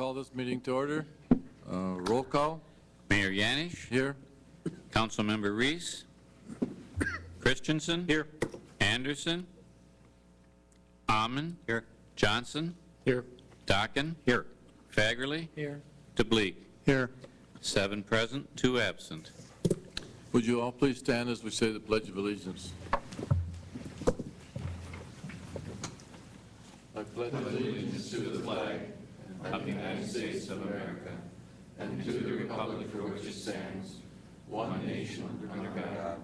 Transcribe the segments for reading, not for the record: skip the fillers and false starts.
call this meeting to order. Roll call. Mayor Yanish. Here. Councilmember Reese. Christensen. Here. Anderson. Amman. Here. Johnson. Here. Dockin. Here. Fagerly. Here. DeBleek. Here. 7 present, 2 absent. Would you all please stand as we say the Pledge of Allegiance? I pledge allegiance to the flag of the United States of America and to the republic for which it stands, one nation under God,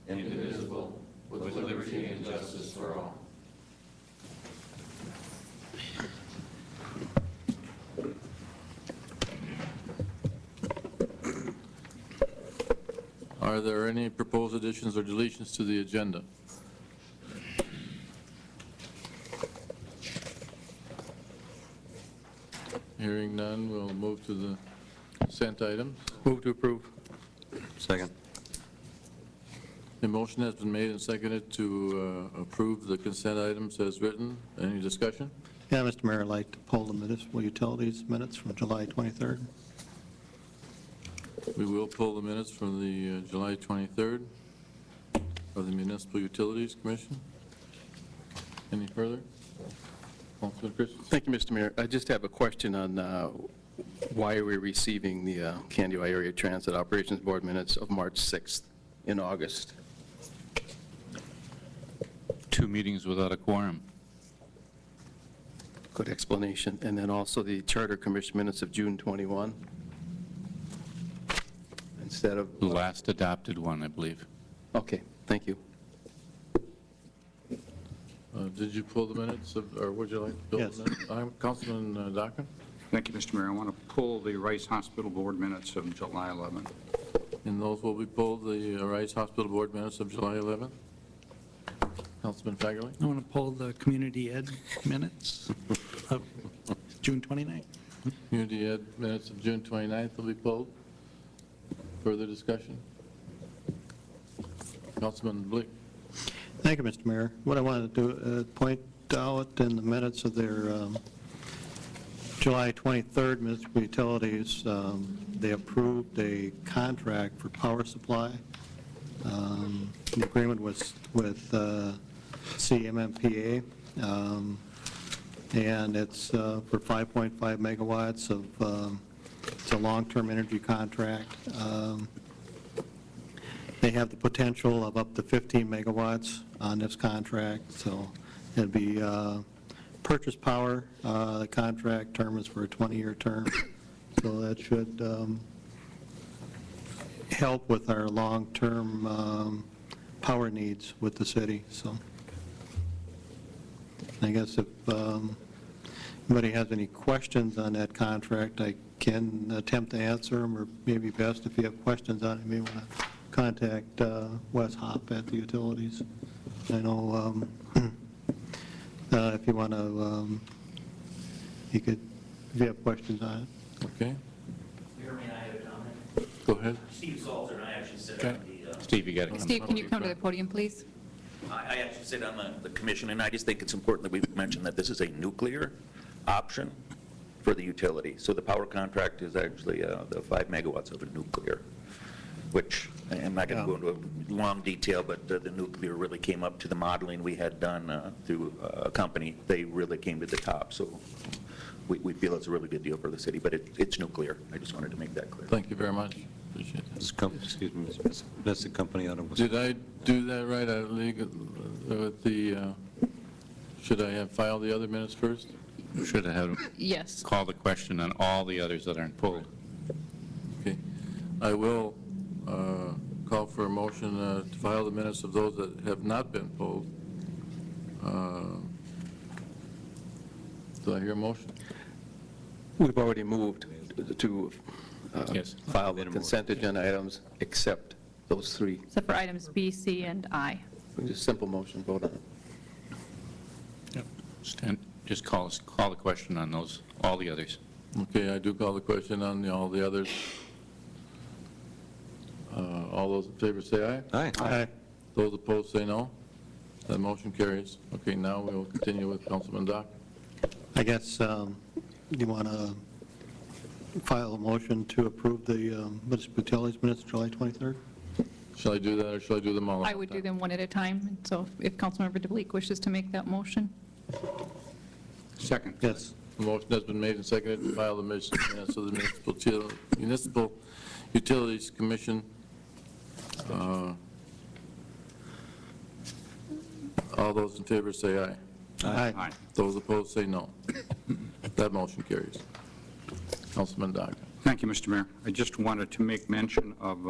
indivisible, with liberty and justice for all. Are there any proposed additions or deletions to the agenda? Hearing none, we'll move to the consent items. Move to approve. Second. The motion has been made and seconded to approve the consent items as written. Any discussion? Yeah, Mr. Mayor, I'd like to pull the municipal utilities minutes from July 23rd. We will pull the minutes from the July 23rd of the Municipal Utilities Commission. Any further? Councilman Christensen. Thank you, Mr. Mayor. I just have a question on why we're receiving the Candy Area Transit Operations Board minutes of March 6th in August. 2 meetings without a quorum. Good explanation. And then also the Charter Commission minutes of June 21. Instead of... The last adopted one, I believe. Okay, thank you. Did you pull the minutes, or would you like to pull Yes. the minutes? I'm Councilman Dockin. Thank you, Mr. Mayor. I want to pull the Rice Hospital Board minutes of July 11th. And those will be pulled, the Rice Hospital Board minutes of July 11th. Councilman Fagerly. I want to pull the community ed minutes of June 29th. Community Ed minutes of June 29th will be pulled. Further discussion? Councilman Blick. Thank you, Mr. Mayor. What I wanted to do, point out in the minutes of their July 23rd municipal utilities, they approved a contract for power supply. The agreement was with CMMPA, and it's for 5.5 megawatts of, it's a long-term energy contract. They have the potential of up to 15 megawatts on this contract, so it'd be purchase power. The contract term is for a 20-year term, so that should help with our long-term power needs with the city. So I guess if anybody has any questions on that contract, I can attempt to answer them, or maybe best if you have questions on it, you may want to contact Wes Hopp at the utilities. I know if you want to, you could, if you have questions on it. Okay. Mayor, may I have a comment? Go ahead. Steve Salzer and I actually sit on the, Steve, you got to come. Steve, can you come to the podium, please? I actually sit on the commission, and I just think it's important that we mention that this is a nuclear option for the utility. So the power contract is actually the 5 megawatts of a nuclear, which I'm not going to go into long detail, but the nuclear really came up to the modeling we had done through a company. They really came to the top. So we feel it's a really good deal for the city, but it's nuclear. I just wanted to make that clear. Thank you very much. Appreciate that. Excuse me, that's the company out of Did I do that right? With the, should I have filed the other minutes first? Should have had Yes. called the question on all the others that aren't pulled. Okay. I will call for a motion to file the minutes of those that have not been pulled. Do I hear a motion? We've already moved to Yes. file the consent agenda items except those 3. Except for items B, C, and I. Just simple motion, vote on it. Just call the question on those, all the others. Okay, I do call the question on all the others. All those in favor say aye. Aye. Aye. Those opposed say no. That motion carries. Okay, now we will continue with Councilman Dock. I guess, do you want to file a motion to approve the municipal utilities minutes July 23rd. Shall I do that, or shall I do them all? I would do them one at a time, and so if Councilmember DeBleek wishes to make that motion. Second. Yes. A motion has been made and seconded to file the minutes of the Municipal Utilities Commission. All those in favor say aye. Aye. Those opposed say no. That motion carries. Councilman Dodd. Thank you, Mr. Mayor. I just wanted to make mention of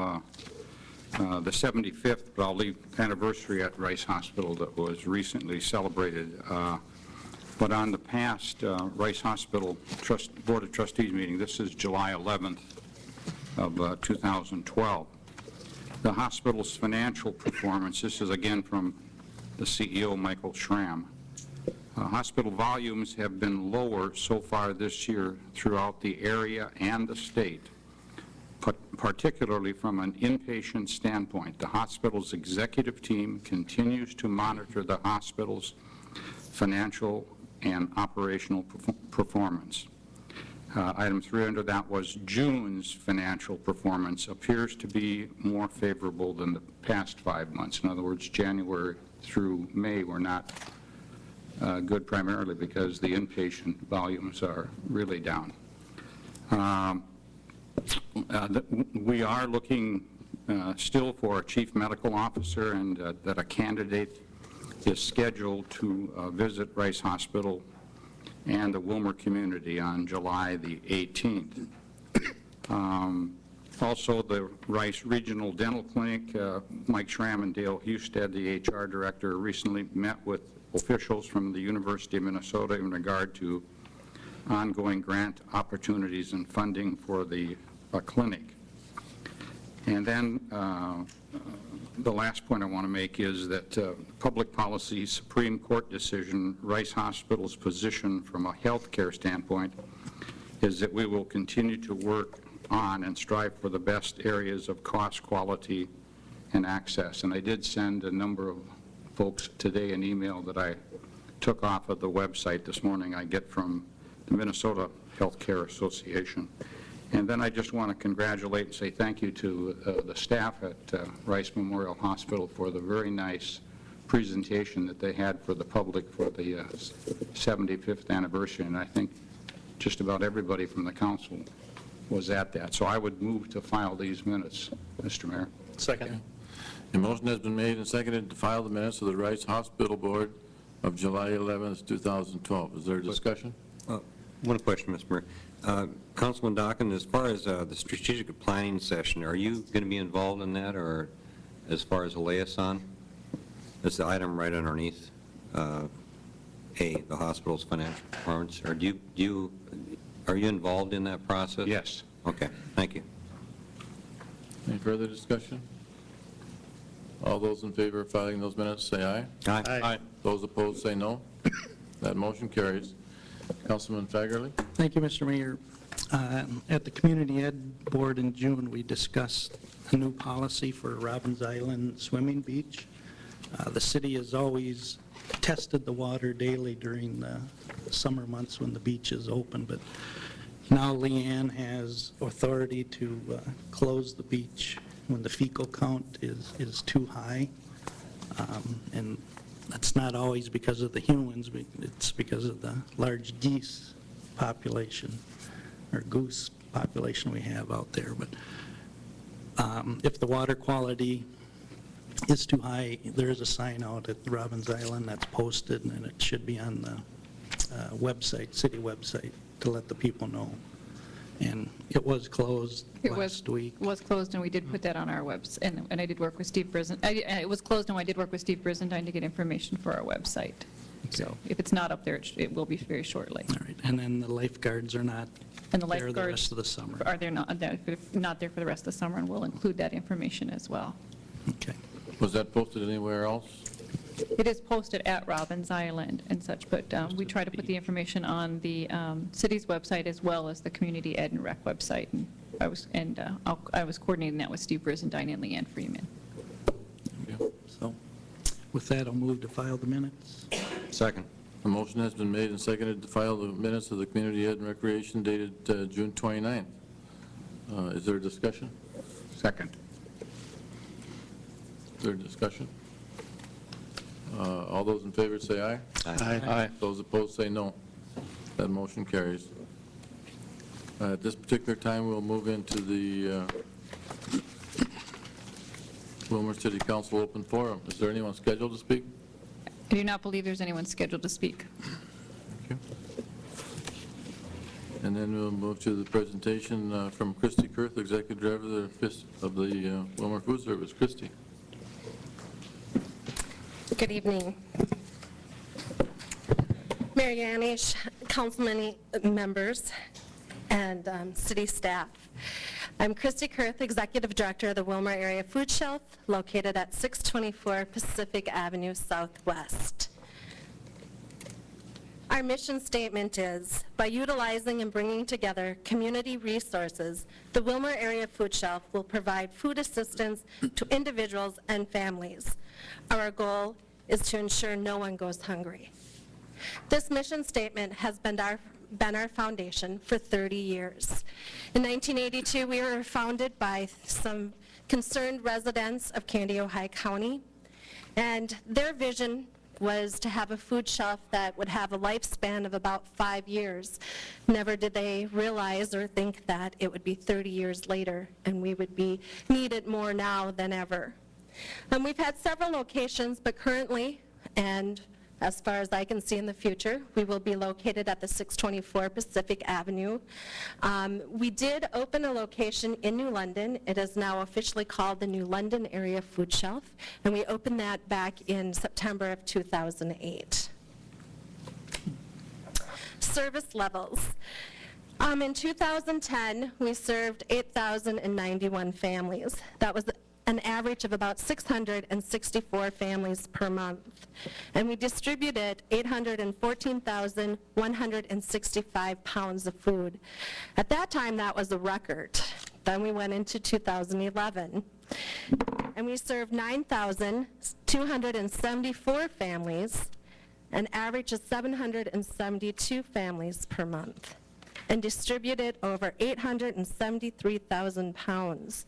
the 75th, but I'll leave anniversary at Rice Hospital that was recently celebrated. But on the past Rice Hospital Board of Trustees meeting, this is July 11th of 2012, the hospital's financial performance, this is again from the CEO, Michael Schramm. Hospital volumes have been lower so far this year throughout the area and the state, particularly from an inpatient standpoint. The hospital's executive team continues to monitor the hospital's financial and operational performance. Item 3 under that was June's financial performance appears to be more favorable than the past 5 months. In other words, January through May were not good, primarily because the inpatient volumes are really down. We are looking still for a chief medical officer, and that a candidate is scheduled to visit Rice Hospital and the Willmar community on July the 18th. Also, the Rice Regional Dental Clinic, Mike Schramm and Dale Husted, the HR director, recently met with officials from the University of Minnesota in regard to ongoing grant opportunities and funding for the clinic. And then the last point I want to make is that public policy Supreme Court decision, Rice Hospital's position from a health care standpoint is that we will continue to work on and strive for the best areas of cost, quality, and access. And I did send a number of folks today an email that I took off of the website this morning I get from the Minnesota Healthcare Association. And then I just want to congratulate and say thank you to the staff at Rice Memorial Hospital for the very nice presentation that they had for the public for the 75th anniversary. And I think just about everybody from the council was at that. So I would move to file these minutes, Mr. Mayor. Second. A motion has been made and seconded to file the minutes of the Rice Hospital Board of July 11th, 2012. Is there a discussion? One question, Mr. Mayor. Councilman Dockin, as far as the strategic planning session, are you going to be involved in that, or as far as a liaison? That's the item right underneath A, the hospital's financial performance. Or are you involved in that process? Yes. Okay, thank you. Any further discussion? All those in favor of filing those minutes, say aye. Aye. Those opposed, say no. That motion carries. Councilman Fagerly? Thank you, Mr. Mayor. At the Community Ed Board in June, we discussed a new policy for Robbins Island Swimming Beach. The city has always tested the water daily during the summer months when the beach is open, but now Leanne has authority to close the beach when the fecal count is too high. And that's not always because of the humans, it's because of the large geese population or goose population we have out there. But if the water quality is too high, there is a sign out at Robbins Island that's posted, and it should be on the website, city website, to let the people know. And it was closed last week. It was closed, and we did put that on our website, and I did work with Steve Brizendine. It was closed, and I did work with Steve Brizendine to get information for our website. So if it's not up there, it will be very shortly. All right, and then the lifeguards are not And the there the lifeguards rest of the summer. are there not there for the rest of the summer, and we'll include that information as well. Okay. Was that posted anywhere else? It is posted at Robbins Island and such, but we try to put the information on the city's website as well as the Community Ed and Rec website. And I was coordinating that with Steve Brizendine and Leanne Freeman. So with that, I'll move to file the minutes. Second. A motion has been made and seconded to file the minutes of the Community Ed and Recreation dated June 29th. Is there a discussion? Second. Is there a discussion? All those in favor say aye. Aye. Those opposed say no. That motion carries. At this particular time, we'll move into the Willmar City Council open forum. Is there anyone scheduled to speak? I do not believe there's anyone scheduled to speak. Thank you. And then we'll move to the presentation from Christy Kurth, Executive Director of the Willmar Food Service. Christy. Good evening. Mayor Yanish, councilman members, and city staff. I'm Christy Kurth, Executive Director of the Willmar Area Food Shelf, located at 624 Pacific Avenue Southwest. Our mission statement is, by utilizing and bringing together community resources, the Willmar Area Food Shelf will provide food assistance to individuals and families. Our goal is to ensure no one goes hungry. This mission statement has been our foundation for 30 years. In 1982, we were founded by some concerned residents of Candy-Ojai County, and their vision was to have a food shelf that would have a lifespan of about 5 years. Never did they realize or think that it would be 30 years later, and we would be needed more now than ever. We've had several locations, but currently, and as far as I can see in the future, we will be located at the 624 Pacific Avenue. We did open a location in New London. It is now officially called the New London Area Food Shelf, and we opened that back in September of 2008. Service levels. In 2010, we served 8,091 families. That was an average of about 664 families per month. And we distributed 814,165 pounds of food. At that time, that was a record. Then we went into 2011. And we served 9,274 families, an average of 772 families per month, and distributed over 873,000 pounds.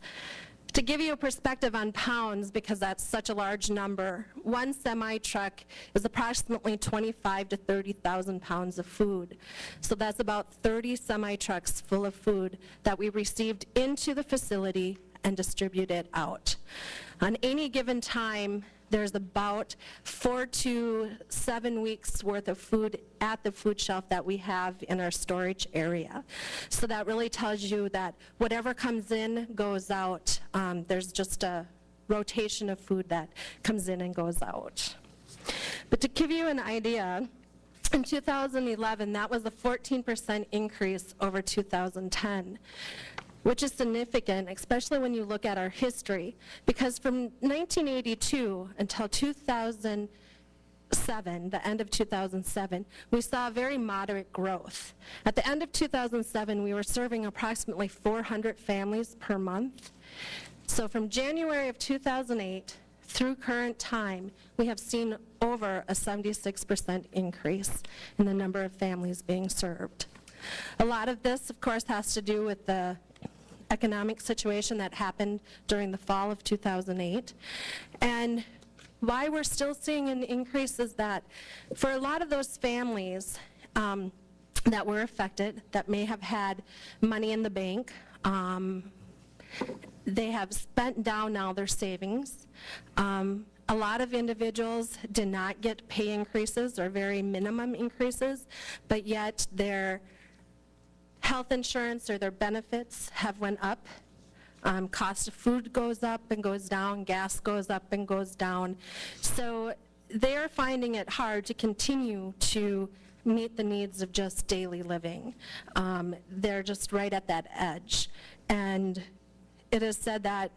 To give you a perspective on pounds, because that's such a large number, one semi-truck is approximately 25 to 30,000 pounds of food. So that's about 30 semi-trucks full of food that we received into the facility and distributed out. On any given time, there's about 4 to 7 weeks worth of food at the food shelf that we have in our storage area. So that really tells you that whatever comes in goes out. There's just a rotation of food that comes in and goes out. But to give you an idea, in 2011, that was a 14% increase over 2010. Which is significant, especially when you look at our history, because from 1982 until 2007, the end of 2007, we saw very moderate growth. At the end of 2007, we were serving approximately 400 families per month. So from January of 2008 through current time, we have seen over a 76% increase in the number of families being served. A lot of this, of course, has to do with the economic situation that happened during the fall of 2008. And why we're still seeing an increase is that for a lot of those families that were affected, that may have had money in the bank, they have spent down now their savings. A lot of individuals did not get pay increases or very minimum increases, but yet their health insurance or their benefits have went up. Cost of food goes up and goes down, gas goes up and goes down. So they're finding it hard to continue to meet the needs of just daily living. They're just right at that edge. And it is said that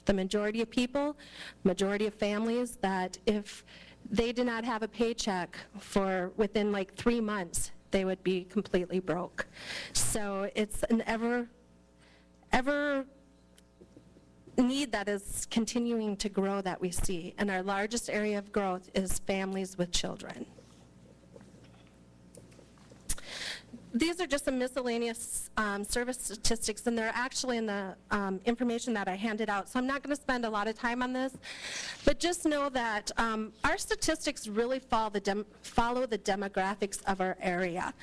the majority of people, majority of families, that if they did not have a paycheck for within like 3 months, they would be completely broke. So it's an ever need that is continuing to grow that we see. And our largest area of growth is families with children. these are just some miscellaneous service statistics, and they're actually in the information that I handed out, so I'm not going to spend a lot of time on this. But just know that our statistics really follow the demographics of our area,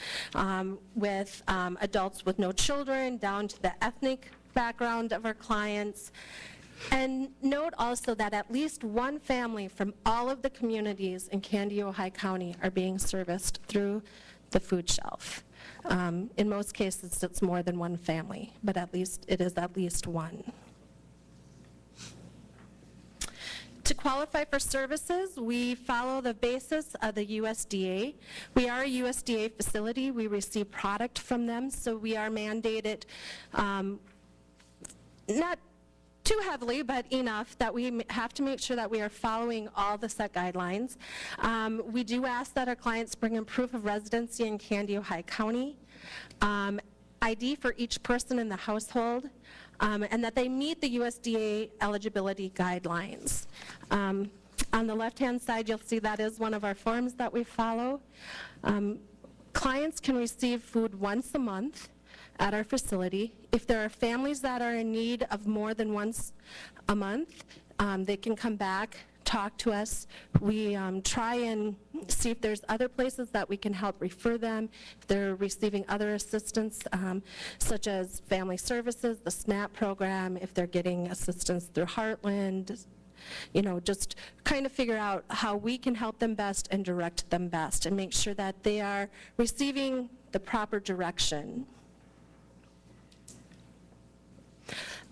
with adults with no children, down to the ethnic background of our clients. And note also that at least one family from all of the communities in Candy-Ojai County are being serviced through the food shelf. In most cases, it's more than one family, but it is at least one. To qualify for services, we follow the basis of the USDA. We are a USDA facility. We receive product from them, so we are mandated, not too heavily, but enough that we have to make sure that we are following all the set guidelines. We do ask that our clients bring in proof of residency in Candy-Ojai County, ID for each person in the household, and that they meet the USDA eligibility guidelines. On the left-hand side, you'll see that is one of our forms that we follow. Clients can receive food once a month at our facility. If there are families that are in need of more than once a month, they can come back, talk to us. We try and see if there's other places that we can help refer them, if they're receiving other assistance, such as family services, the SNAP program, if they're getting assistance through Heartland, just kind of figure out how we can help them best and direct them best and make sure that they are receiving the proper direction.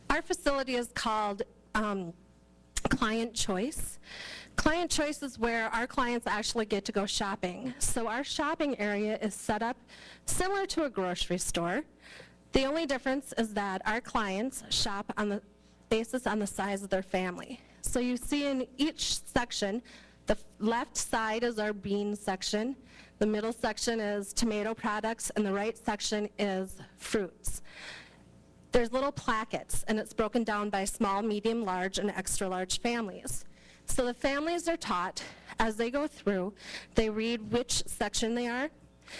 Our facility is called Client Choice. Client Choice is where our clients actually get to go shopping. So our shopping area is set up similar to a grocery store. The only difference is that our clients shop on the basis on the size of their family. So you see in each section, the left side is our bean section, the middle section is tomato products, and the right section is fruits. There's little plackets, and it's broken down by small, medium, large, and extra large families. So the families are taught, as they go through, they read which section they are.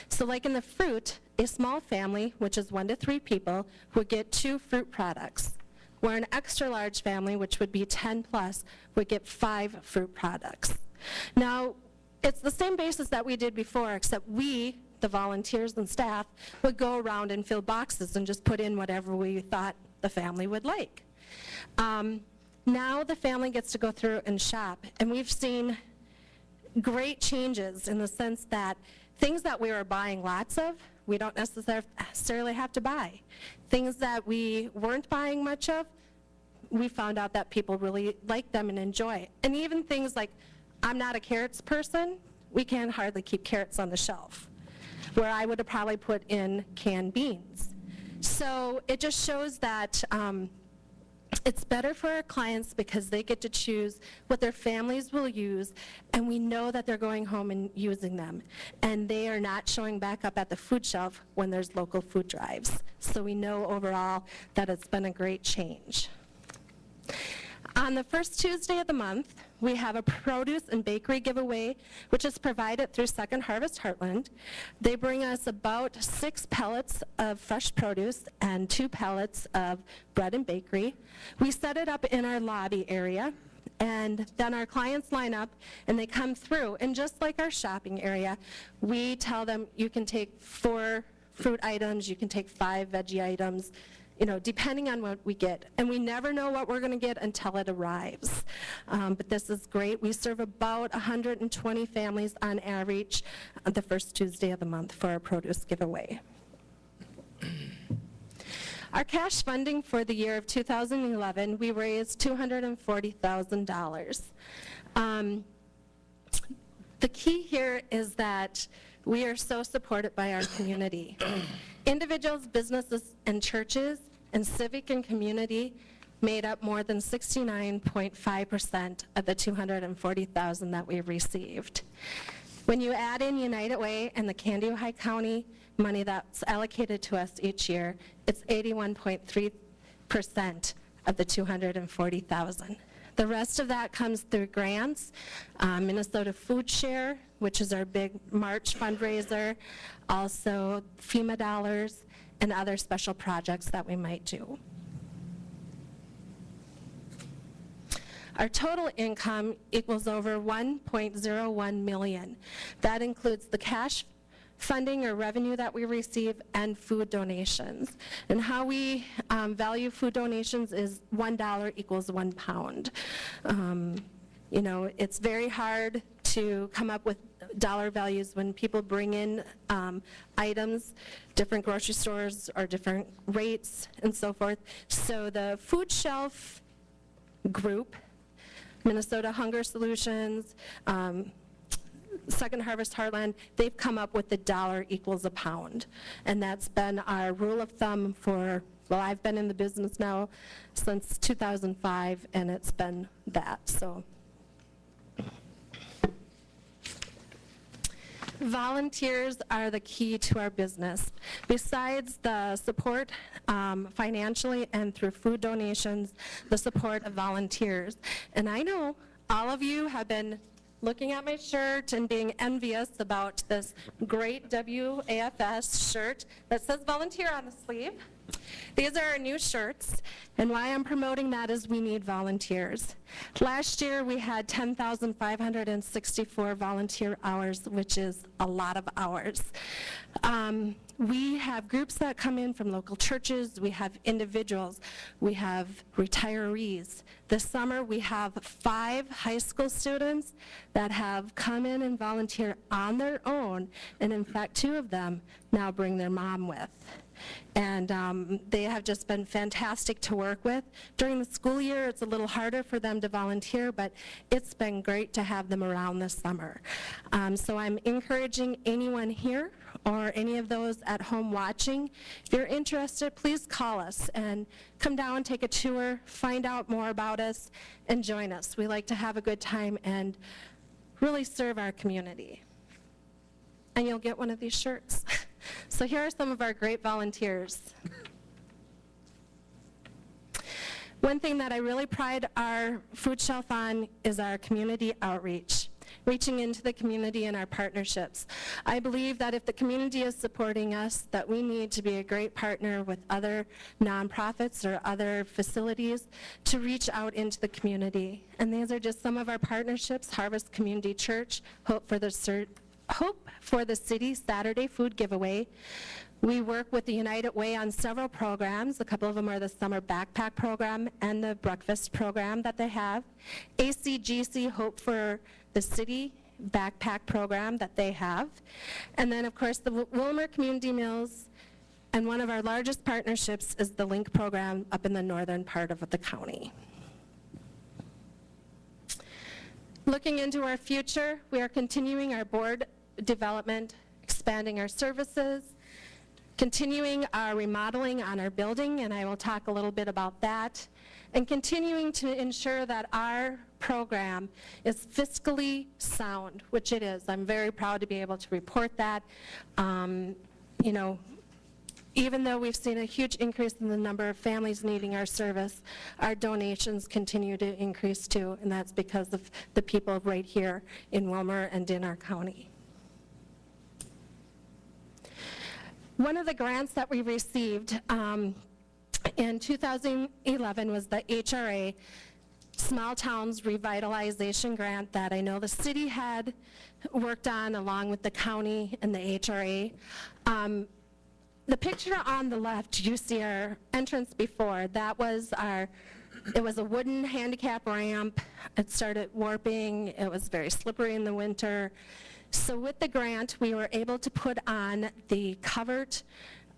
So like in the fruit, a small family, which is 1 to 3 people, would get 2 fruit products, where an extra large family, which would be 10 plus, would get 5 fruit products. Now, it's the same basis that we did before, except we, the volunteers and staff, would go around and fill boxes and just put in whatever we thought the family would like. Now the family gets to go through and shop, and we've seen great changes in the sense that things that we were buying lots of, we don't necessarily have to buy. Things that we weren't buying much of, we found out that people really like them and enjoy. And even things like, I'm not a carrots person, we can hardly keep carrots on the shelf, where I would have probably put in canned beans. So it just shows that it's better for our clients because they get to choose what their families will use, and we know that they're going home and using them. And they are not showing back up at the food shelf when there's local food drives. So we know overall that it's been a great change. On the first Tuesday of the month, we have a produce and bakery giveaway, which is provided through Second Harvest Heartland. They bring us about 6 pallets of fresh produce and 2 pallets of bread and bakery. We set it up in our lobby area, and then our clients line up and they come through. And just like our shopping area, we tell them you can take 4 fruit items, you can take 5 veggie items, depending on what we get. And we never know what we're going to get until it arrives. But this is great. We serve about 120 families on average the first Tuesday of the month for our produce giveaway. Our cash funding for the year of 2011, we raised $240,000. The key here is that we are so supported by our community. Individuals, businesses, and churches, and civic and community made up more than 69.5% of the $240,000 that we've received. When you add in United Way and the Candy-Ojai County money that's allocated to us each year, it's 81.3% of the $240,000. The rest of that comes through grants, Minnesota Food Share, which is our big March fundraiser, also FEMA dollars, and other special projects that we might do. Our total income equals over $1.01 million. That includes the cash funding or revenue that we receive and food donations. And how we value food donations is $1 equals 1 pound. You know, it's very hard to come up with dollar values when people bring in items, different grocery stores or different rates and so forth. So the food shelf group, Minnesota Hunger Solutions, Second Harvest Heartland, they've come up with the $1 equals a pound. And that's been our rule of thumb for, well, I've been in the business now since 2005, and it's been that, so. Volunteers are the key to our business. Besides the support financially and through food donations, the support of volunteers. And I know all of you have been looking at my shirt and being envious about this great WAFS shirt that says volunteer on the sleeve. These are our new shirts, and why I'm promoting that is we need volunteers. Last year we had 10,564 volunteer hours, which is a lot of hours. We have groups that come in from local churches, we have individuals, we have retirees. This summer we have 5 high school students that have come in and volunteer on their own, and in fact 2 of them now bring their mom with. And they have just been fantastic to work with. During the school year, it's a little harder for them to volunteer, but it's been great to have them around this summer. So I'm encouraging anyone here or any of those at home watching, if you're interested, please call us and come down, take a tour, find out more about us, and join us. We like to have a good time and really serve our community. And you'll get one of these shirts. So here are some of our great volunteers. One thing that I really pride our food shelf on is our community outreach, reaching into the community and our partnerships. I believe that if the community is supporting us, that we need to be a great partner with other nonprofits or other facilities to reach out into the community. And these are just some of our partnerships: Harvest Community Church, Hope for the City Saturday Food Giveaway. We work with the United Way on several programs. A couple of them are the summer backpack program and the breakfast program that they have. ACGC Hope for the City backpack program that they have. And then, of course, the Willmar Community Meals. And one of our largest partnerships is the LINK program up in the northern part of the county. Looking into our future, we are continuing our board development, expanding our services, continuing our remodeling on our building, and I will talk a little bit about that, and continuing to ensure that our program is fiscally sound, which it is. I'm very proud to be able to report that. You know, even though we've seen a huge increase in the number of families needing our service, our donations continue to increase too, and that's because of the people right here in Willmar and in our county. One of the grants that we received in 2011 was the HRA Small Towns Revitalization Grant that I know the city had worked on along with the county and the HRA. The picture on the left, you see our entrance before. That was it was a wooden handicap ramp. It started warping. It was very slippery in the winter. So with the grant, we were able to put on the covered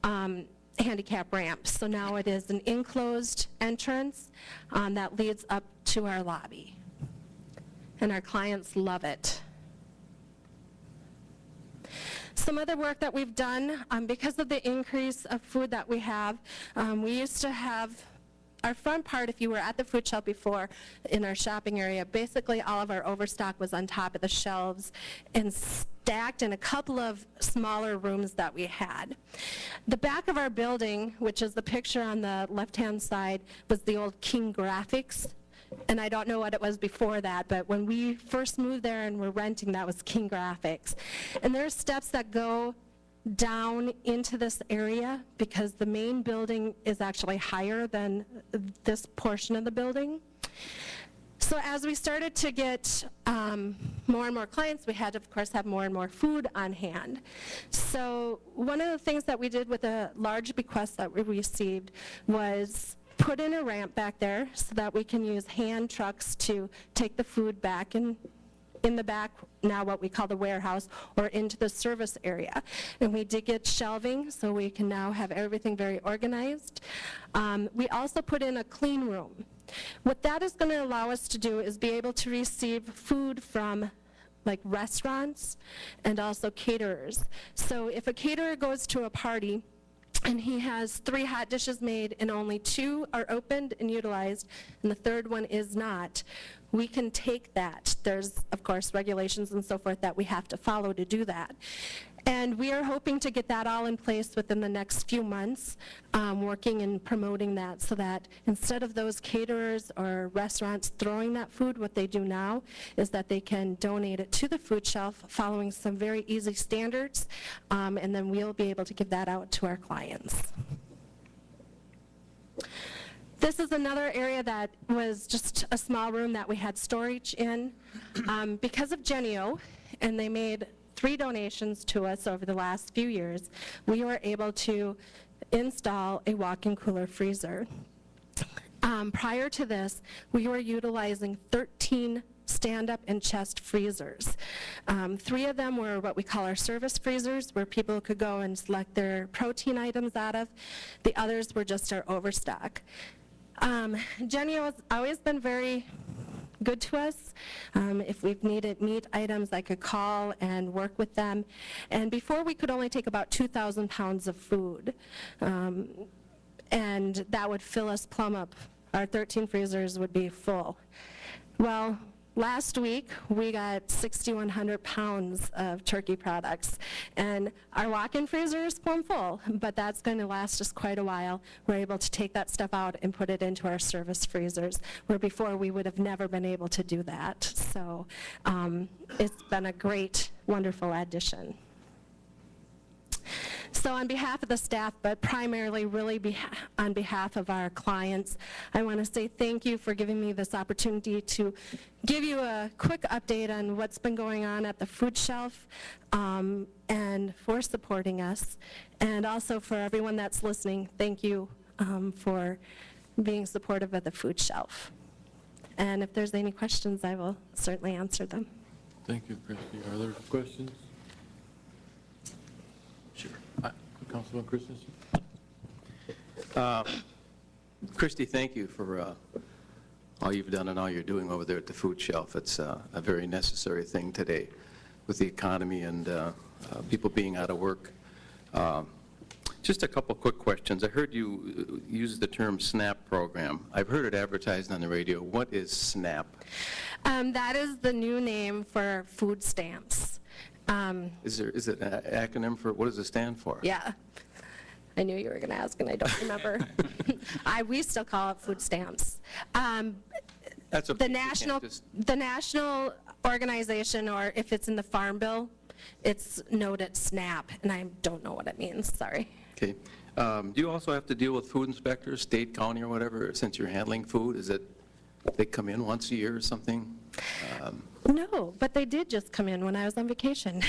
handicap ramp. So now it is an enclosed entrance that leads up to our lobby. And our clients love it. Some other work that we've done, because of the increase of food that we have, we used to have our front part, if you were at the food shelf before, in our shopping area, basically all of our overstock was on top of the shelves and stacked in a couple of smaller rooms that we had. The back of our building, which is the picture on the left-hand side, was the old King Graphics and I don't know what it was before that, but when we first moved there and were renting, that was King Graphics. And there's steps that go down into this area because the main building is actually higher than this portion of the building. So as we started to get more and more clients, we had to, of course, have more and more food on hand. So one of the things that we did with a large bequest that we received was put in a ramp back there so that we can use hand trucks to take the food back in the back, now what we call the warehouse, or into the service area. And we did get shelving, so we can now have everything very organized. We also put in a clean room. What that is going to allow us to do is be able to receive food from like restaurants and also caterers. So if a caterer goes to a party and he has 3 hot dishes made and only 2 are opened and utilized and the third one is not, we can take that. There's, of course, regulations and so forth that we have to follow to do that. And we are hoping to get that all in place within the next few months, working and promoting that so that instead of those caterers or restaurants throwing that food, what they do now is that they can donate it to the food shelf following some very easy standards, and then we'll be able to give that out to our clients. This is another area that was just a small room that we had storage in. Because of Genio, and they made 3 donations to us over the last few years, we were able to install a walk-in cooler freezer. Prior to this, we were utilizing 13 stand-up and chest freezers. 3 of them were what we call our service freezers, where people could go and select their protein items out of. The others were just our overstock. Genio has always been very good to us. If we've needed meat items, I could call and work with them. And before, we could only take about 2,000 pounds of food. And that would fill us plumb up. Our 13 freezers would be full. Well, last week, we got 6,100 pounds of turkey products. And our walk-in freezer is plumb full, but that's going to last us quite a while. We're able to take that stuff out and put it into our service freezers, where before we would have never been able to do that. So it's been a great, wonderful addition. So on behalf of the staff, but primarily really on behalf of our clients, I want to say thank you for giving me this opportunity to give you a quick update on what's been going on at the food shelf, and for supporting us. And also for everyone that's listening, thank you for being supportive of the food shelf. And if there's any questions, I will certainly answer them. Thank you, Christy. Are there questions? Sure. Councilman Christensen? Christy, thank you for all you've done and all you're doing over there at the food shelf. It's a very necessary thing today with the economy and people being out of work. Just a couple quick questions. I heard you use the term SNAP program. I've heard it advertised on the radio. What is SNAP? That is the new name for food stamps. Is it an acronym for, what does it stand for? Yeah. I knew you were going to ask, and I don't remember. We still call it food stamps. That's okay. The national organization, or if it's in the Farm Bill, it's noted SNAP, and I don't know what it means. Sorry. Okay. Do you also have to deal with food inspectors, state, county, or whatever, since you're handling food? Is it they come in once a year or something? No, but they did just come in when I was on vacation.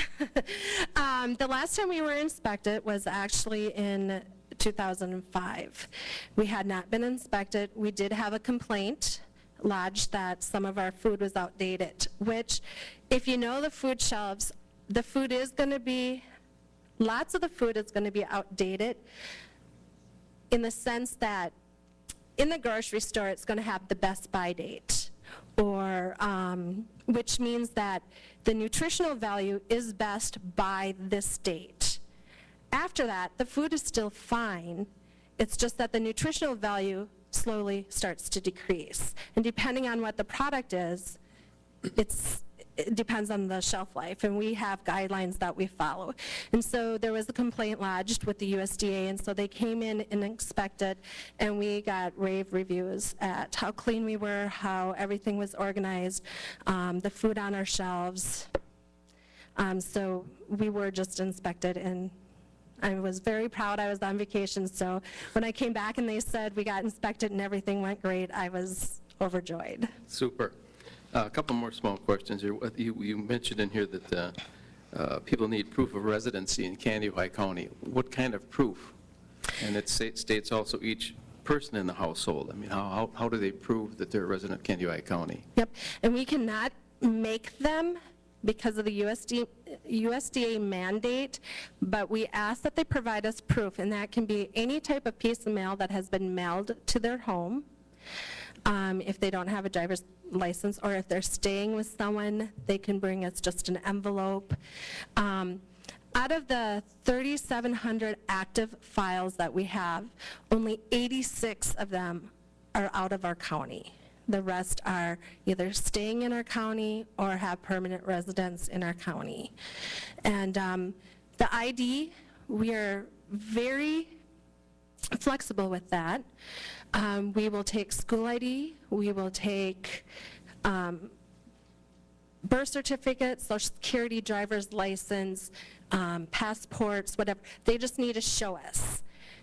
The last time we were inspected was actually in 2005. We had not been inspected. We did have a complaint lodged that some of our food was outdated, which, if you know the food shelves, the food is going to be, lots of the food is going to be outdated in the sense that in the grocery store, it's going to have the best by date, or which means that the nutritional value is best by this date. After that, the food is still fine. It's just that the nutritional value slowly starts to decrease. And depending on what the product is, it depends on the shelf life, and we have guidelines that we follow. And so there was a complaint lodged with the USDA, and so they came in and inspected, and we got rave reviews at how clean we were, how everything was organized, the food on our shelves. So we were just inspected, and I was very proud. I was on vacation, so when I came back and they said we got inspected and everything went great, I was overjoyed. Super. A couple more small questions here. You mentioned in here that people need proof of residency in Kansas County. What kind of proof? And it states also each person in the household. I mean, how do they prove that they're a resident of Kansas County? Yep, and we cannot make them because of the USDA mandate, but we ask that they provide us proof, and that can be any type of piece of mail that has been mailed to their home. If they don't have a driver's license, or if they're staying with someone, they can bring us just an envelope. Out of the 3,700 active files that we have, only 86 of them are out of our county. The rest are either staying in our county or have permanent residence in our county. And the ID, we are very flexible with that. We will take school ID, we will take birth certificates, social security, driver's license, passports, whatever. They just need to show us.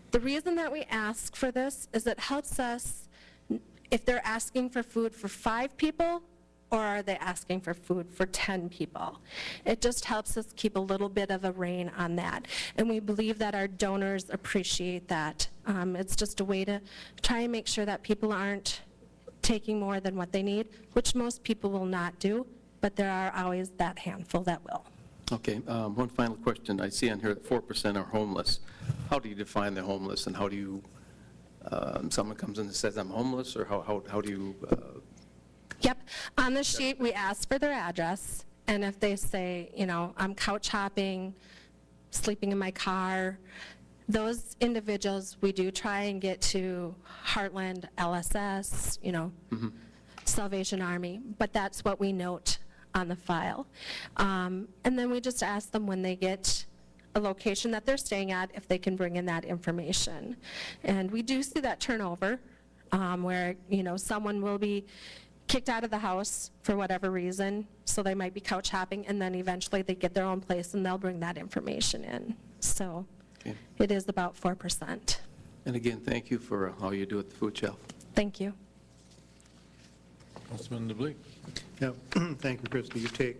The reason that we ask for this is it helps us if they're asking for food for 5 people, or are they asking for food for 10 people? It just helps us keep a little bit of a rein on that. And we believe that our donors appreciate that. It's just a way to try and make sure that people aren't taking more than what they need, which most people will not do, but there are always that handful that will. Okay, one final question. I see on here that 4% are homeless. How do you define the homeless, and how do you, someone comes in and says, I'm homeless, or how do you? Yep, on the sheet we ask for their address, and if they say, you know, I'm couch hopping, sleeping in my car, those individuals we do try and get to Heartland, LSS, you know, Salvation Army, but that's what we note on the file. And then we just ask them when they get a location that they're staying at, if they can bring in that information. And we do see that turnover where, you know, someone will be kicked out of the house for whatever reason, so they might be couch hopping, and then eventually they get their own place and they'll bring that information in. So Okay. it is about 4%. And again, thank you for all you do at the food shelf. Thank you. Councilman DeBleek. Yeah, thank you, Christie. You take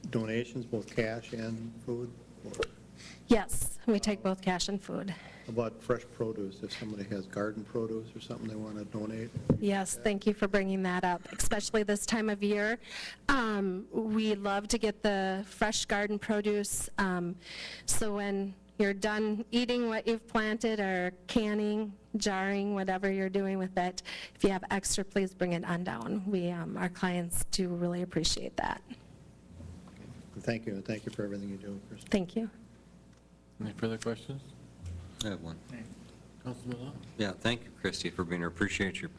donations, both cash and food? Or Yes, we take both cash and food. about fresh produce, if somebody has garden produce or something they want to donate? Yes, thank you for bringing that up, especially this time of year. We love to get the fresh garden produce, so when you're done eating what you've planted or canning, jarring, whatever you're doing with it, if you have extra, please bring it on down. We, our clients do really appreciate that. Thank you, and thank you for everything you do, Christie. Thank you. Any further questions? I have one. Councilman Law? Yeah, thank you, Christie, for being here. Appreciate your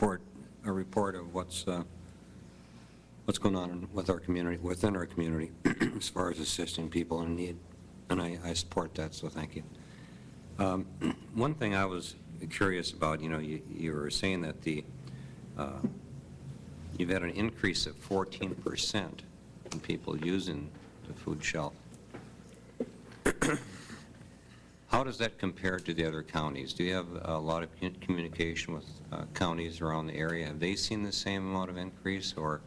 report of what's going on with our community, within our community, as far as assisting people in need. And I support that, so thank you. One thing I was curious about, you know, you were saying that you've had an increase of 14% in people using the food shelf. How does that compare to the other counties? Do you have a lot of communication with counties around the area? Have they seen the same amount of increase, or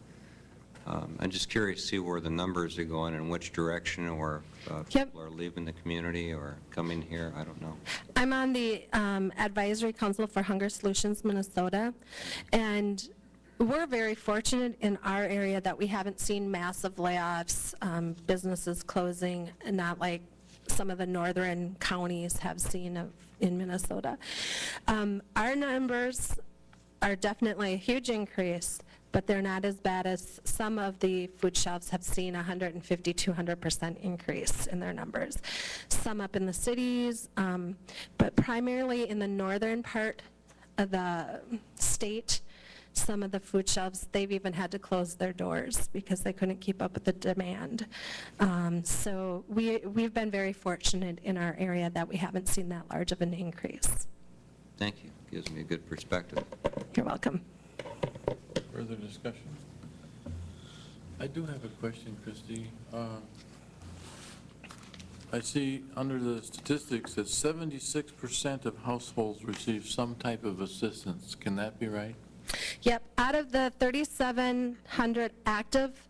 I'm just curious to see where the numbers are going and which direction, or Yep. people are leaving the community or coming here, I don't know. I'm on the Advisory Council for Hunger Solutions Minnesota, and we're very fortunate in our area that we haven't seen massive layoffs, businesses closing, and not like some of the northern counties have seen in Minnesota. Our numbers are definitely a huge increase, but they're not as bad as some of the food shelves have seen 150, 200% increase in their numbers. Some up in the cities, but primarily in the northern part of the state, some of the food shelves, they've even had to close their doors because they couldn't keep up with the demand. So we've been very fortunate in our area that we haven't seen that large of an increase. Thank you. Gives me a good perspective. You're welcome. Further discussion? I do have a question, Christie. I see under the statistics that 76% of households receive some type of assistance. Can that be right? Yep, out of the 3,700 active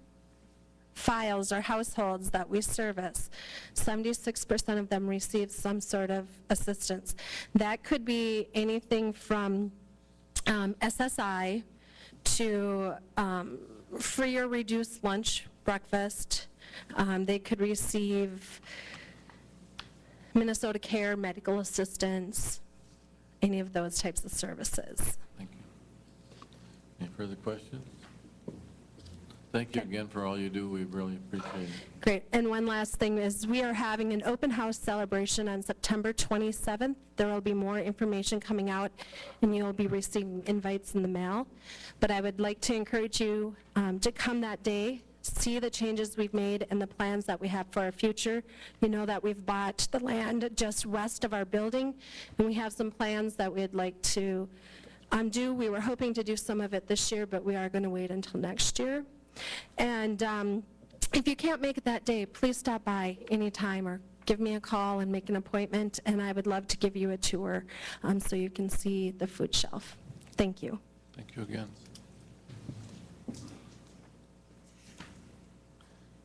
files or households that we service, 76% of them receive some sort of assistance. That could be anything from SSI to free or reduced lunch, breakfast. They could receive Minnesota Care, medical assistance, any of those types of services. Thank you. Any further questions? Thank you again for all you do. We really appreciate it. Great. And one last thing is we are having an open house celebration on September 27th. There will be more information coming out, and you'll be receiving invites in the mail. But I would like to encourage you to come that day, see the changes we've made and the plans that we have for our future. You know that we've bought the land just west of our building, and we have some plans that we'd like to undo. We were hoping to do some of it this year, but we are going to wait until next year. And if you can't make it that day, please stop by anytime or give me a call and make an appointment, and I would love to give you a tour so you can see the food shelf. Thank you. Thank you again.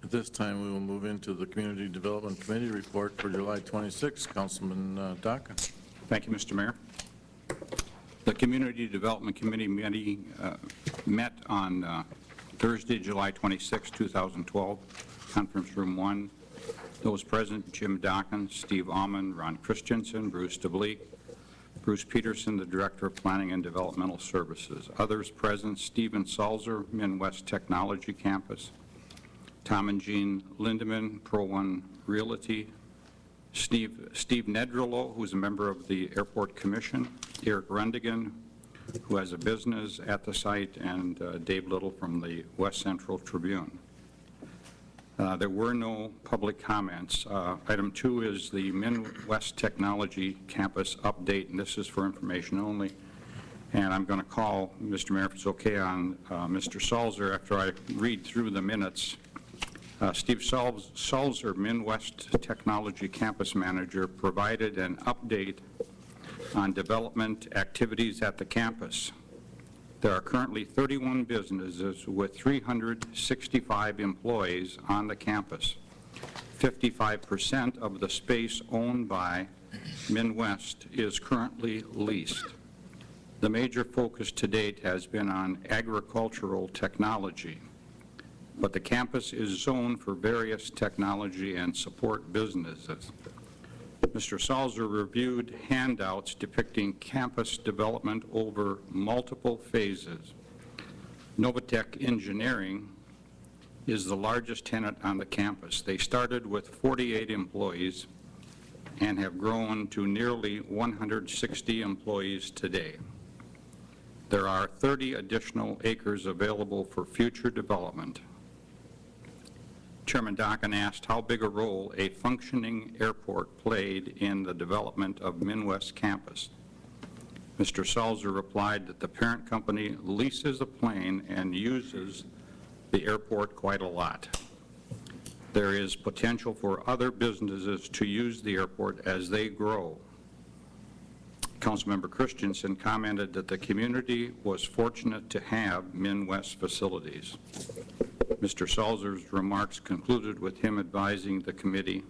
At this time, we will move into the Community Development Committee report for July 26. Councilman Daca. Thank you, Mr. Mayor. The Community Development Committee met on Thursday, July 26, 2012, Conference Room 1. Those present: Jim Dockin, Steve Alman, Ron Christensen, Bruce DeBleek, Bruce Peterson, the Director of Planning and Developmental Services. Others present: Stephen Salzer, Midwest Technology Campus, Tom and Jean Lindeman, Pro One Realty, Steve Nedrolo, who is a member of the Airport Commission, Eric Rundigan, who has a business at the site, and Dave Little from the West Central Tribune. There were no public comments. Item 2 is the Midwest Technology Campus update, and this is for information only. And I'm going to call, Mr. Mayor, if it's okay, on Mr. Salzer after I read through the minutes. Steve Salzer, Midwest Technology Campus Manager, provided an update on development activities at the campus. There are currently 31 businesses with 365 employees on the campus. 55% of the space owned by Midwest is currently leased. The major focus to date has been on agricultural technology, but the campus is zoned for various technology and support businesses. Mr. Salzer reviewed handouts depicting campus development over multiple phases. Novatech Engineering is the largest tenant on the campus. They started with 48 employees and have grown to nearly 160 employees today. There are 30 additional acres available for future development. Chairman Dockin asked how big a role a functioning airport played in the development of Midwest campus. Mr. Salzer replied that the parent company leases a plane and uses the airport quite a lot. There is potential for other businesses to use the airport as they grow. Councilmember Christensen commented that the community was fortunate to have Midwest facilities. Mr. Salzer's remarks concluded with him advising the committee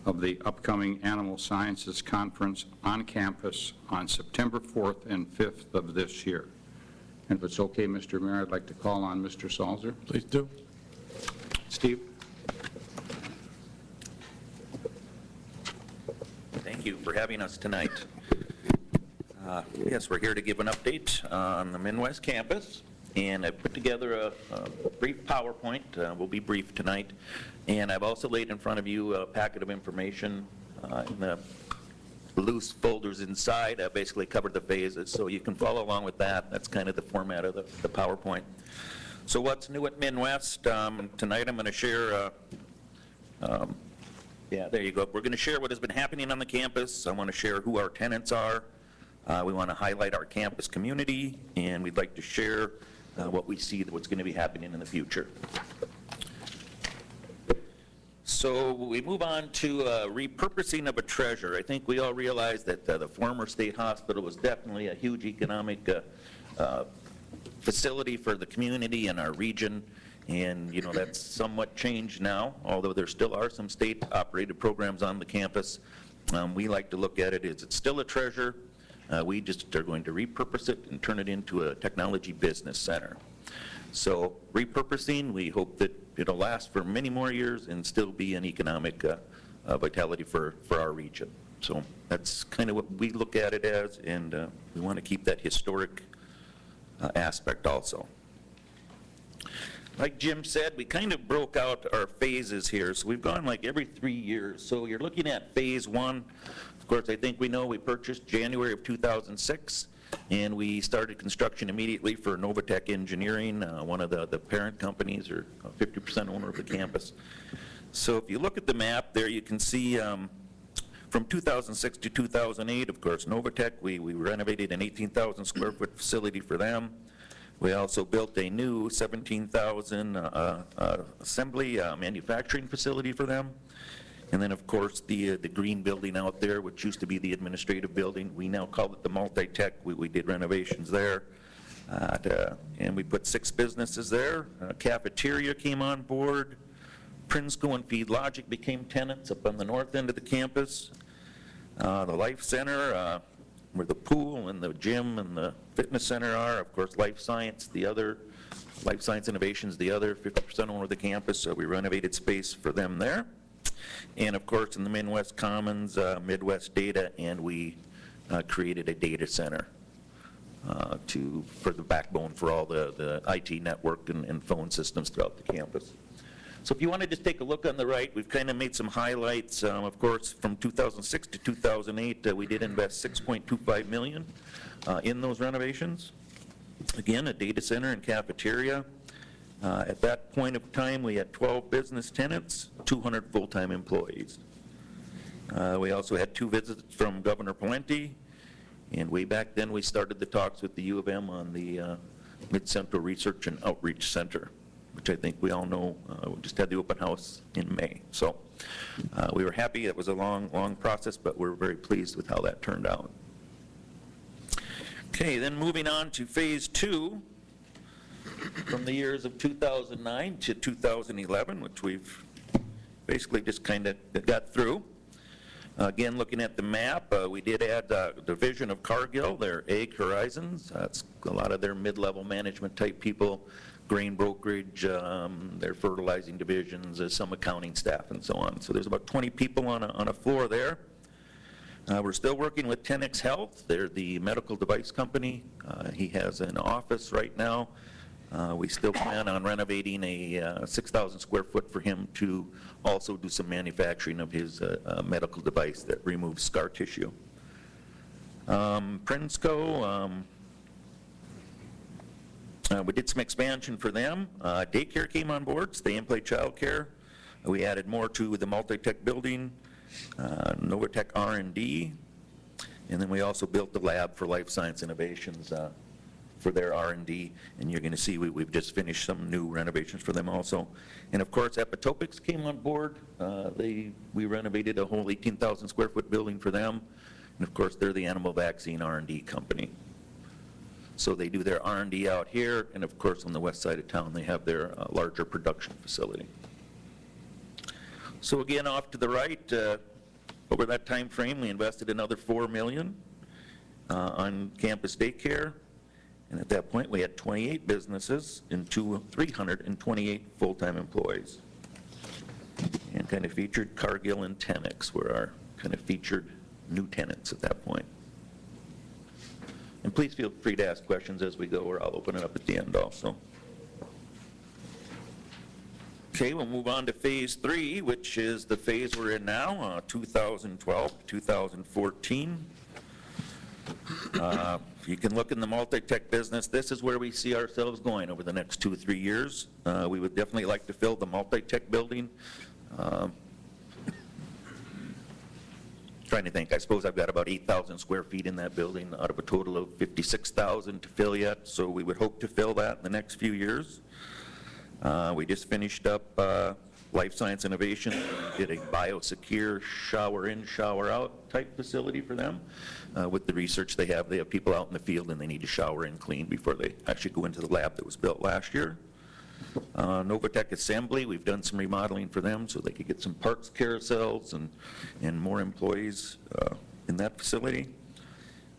of the upcoming Animal Sciences Conference on campus on September 4th and 5th of this year. And if it's okay, Mr. Mayor, I'd like to call on Mr. Salzer. Please do. Steve. Thank you for having us tonight. Yes, we're here to give an update on the Midwest campus, and I've put together a brief PowerPoint. We'll be brief tonight, and I've also laid in front of you a packet of information in the loose folders inside basically cover the phases, so you can follow along with that. That's kind of the format of the PowerPoint. So what's new at Midwest? Tonight I'm going to share, yeah, there you go. We're going to share what has been happening on the campus. I want to share who our tenants are. We want to highlight our campus community, and we'd like to share what we see, what's going to be happening in the future. So we move on to repurposing of a treasure. I think we all realize that the former state hospital was definitely a huge economic facility for the community and our region, and you know that's somewhat changed now, although there still are some state-operated programs on the campus. We like to look at it as it's still a treasure. We just are going to repurpose it and turn it into a technology business center. So repurposing, we hope that it'll last for many more years and still be an economic vitality for our region. So that's kind of what we look at it as, and we want to keep that historic aspect also. Like Jim said, we kind of broke out our phases here. So we've gone like every 3 years. So you're looking at phase 1. Of course, I think we know we purchased January of 2006. And we started construction immediately for Novatech Engineering, one of the parent companies, or 50% owner of the campus. So if you look at the map there, you can see from 2006 to 2008, of course, Novatech, we renovated an 18,000 square foot facility for them. We also built a new 17,000 assembly manufacturing facility for them. And then, of course, the green building out there, which used to be the administrative building, we now call it the multi-tech. We did renovations there. And we put 6 businesses there. Cafeteria came on board. Prinsco and FeedLogic became tenants up on the north end of the campus. The Life Center, where the pool and the gym and the fitness center are. Of course, Life Science, the other, Life Science Innovations, the other 50% owner of the campus. So we renovated space for them there. And of course, in the Midwest Commons, Midwest Data, and we created a data center for the backbone for all the IT network and phone systems throughout the campus. So if you want to just take a look on the right, we've kind of made some highlights. Of course, from 2006 to 2008, we did invest $6.25 million in those renovations. Again, a data center and cafeteria. At that point of time, we had 12 business tenants, 200 full-time employees. We also had 2 visits from Governor Pawlenty, and way back then we started the talks with the U of M on the Mid-Central Research and Outreach Center, which I think we all know. We just had the open house in May. So we were happy. It was a long process, but we're very pleased with how that turned out. Okay, then moving on to phase 2. From the years of 2009 to 2011, which we've basically just kind of got through. Again, looking at the map, we did add the division of Cargill, their Ag Horizons. That's a lot of their mid-level management type people, grain brokerage, their fertilizing divisions, some accounting staff, and so on. So there's about 20 people on a floor there. We're still working with 10X Health. They're the medical device company. He has an office right now. We still plan on renovating a 6,000 square foot for him to also do some manufacturing of his medical device that removes scar tissue. Prinsco, we did some expansion for them. Daycare came on board, stay and play childcare. We added more to the multi-tech building, Novatech R&D, and then we also built the lab for Life Science Innovations for their R&D, and you're going to see we've just finished some new renovations for them also. And of course, Epitopics came on board. We renovated a whole 18,000 square foot building for them, and of course, they're the animal vaccine R&D company. So they do their R&D out here, and of course, on the west side of town, they have their larger production facility. So again, off to the right, over that time frame, we invested another $4 million on campus daycare. And at that point, we had 28 businesses and 328 full-time employees. And kind of featured Cargill and 10X were our kind of featured new tenants at that point. And please feel free to ask questions as we go, or I'll open it up at the end also. Okay, we'll move on to Phase 3, which is the phase we're in now, 2012 to 2014. You can look in the multi-tech business. This is where we see ourselves going over the next 2 or 3 years. We would definitely like to fill the multi-tech building. Trying to think, I suppose I've got about 8,000 square feet in that building out of a total of 56,000 to fill yet, so we would hope to fill that in the next few years. We just finished up Life Science Innovation, did a biosecure shower in, shower out type facility for them. With the research they have people out in the field and they need to shower in clean before they actually go into the lab that was built last year. Novatech Assembly, we've done some remodeling for them so they could get some parts carousels and more employees in that facility.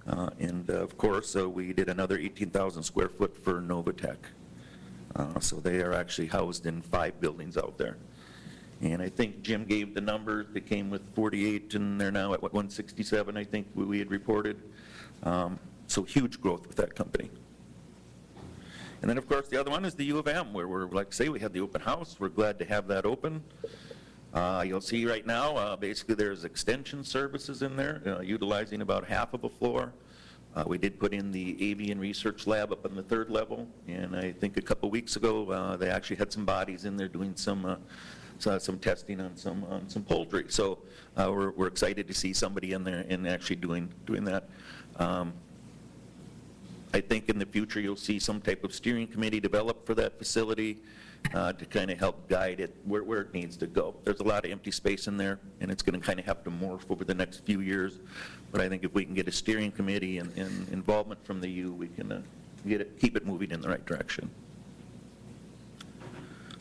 And of course, we did another 18,000 square foot for Novatech. So they are actually housed in 5 buildings out there. And I think Jim gave the numbers. They came with 48, and they're now at, what, 167, I think we had reported. So huge growth with that company. And then, of course, the other one is the U of M, where we're, like I say, we had the open house. We're glad to have that open. You'll see right now, basically there's extension services in there, utilizing about half of a floor. We did put in the avian research lab up on the 3rd level, and I think a couple weeks ago they actually had some bodies in there doing some testing on some poultry. So we're excited to see somebody in there and actually doing that. I think in the future you'll see some type of steering committee developed for that facility to kind of help guide it where it needs to go. There's a lot of empty space in there, and it's going to kind of have to morph over the next few years. But I think if we can get a steering committee and involvement from the U, we can keep it moving in the right direction.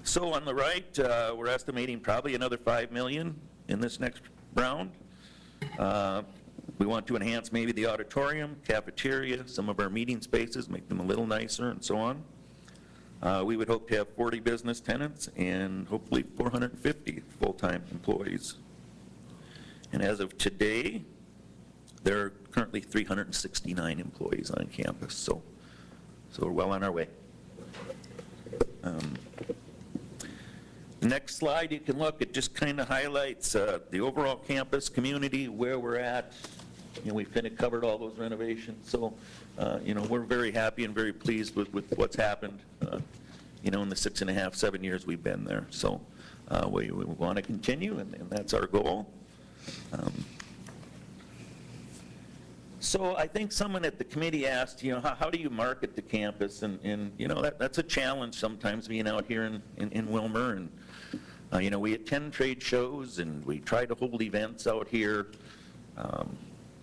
So on the right, we're estimating probably another $5 million in this next round. We want to enhance maybe the auditorium, cafeteria, some of our meeting spaces, make them a little nicer and so on. We would hope to have 40 business tenants and hopefully 450 full-time employees. And as of today, there are currently 369 employees on campus, so we're well on our way. The next slide you can look, it just kind of highlights the overall campus community, where we're at. You know, we've kind of covered all those renovations, so you know, we're very happy and very pleased with what's happened you know, in the 6.5, 7 years we've been there. So we want to continue, and that's our goal. So I think someone at the committee asked, you know, how do you market the campus? And you know, that's a challenge sometimes, being out here in Willmar. And you know, we attend trade shows and we try to hold events out here.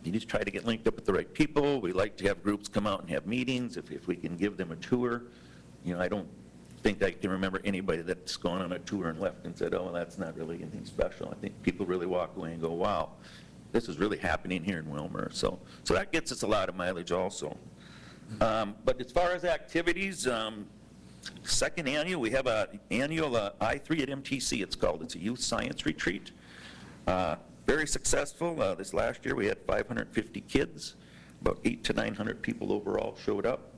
You just try to get linked up with the right people. We like to have groups come out and have meetings if we can give them a tour. You know, I don't think I can remember anybody that's gone on a tour and left and said, oh, well, that's not really anything special. I think people really walk away and go, wow, this is really happening here in Willmar. So that gets us a lot of mileage also. But as far as activities, second annual, we have an annual I3 at MTC, it's called. It's a youth science retreat. Very successful. This last year we had 550 kids. About 800 to 900 people overall showed up.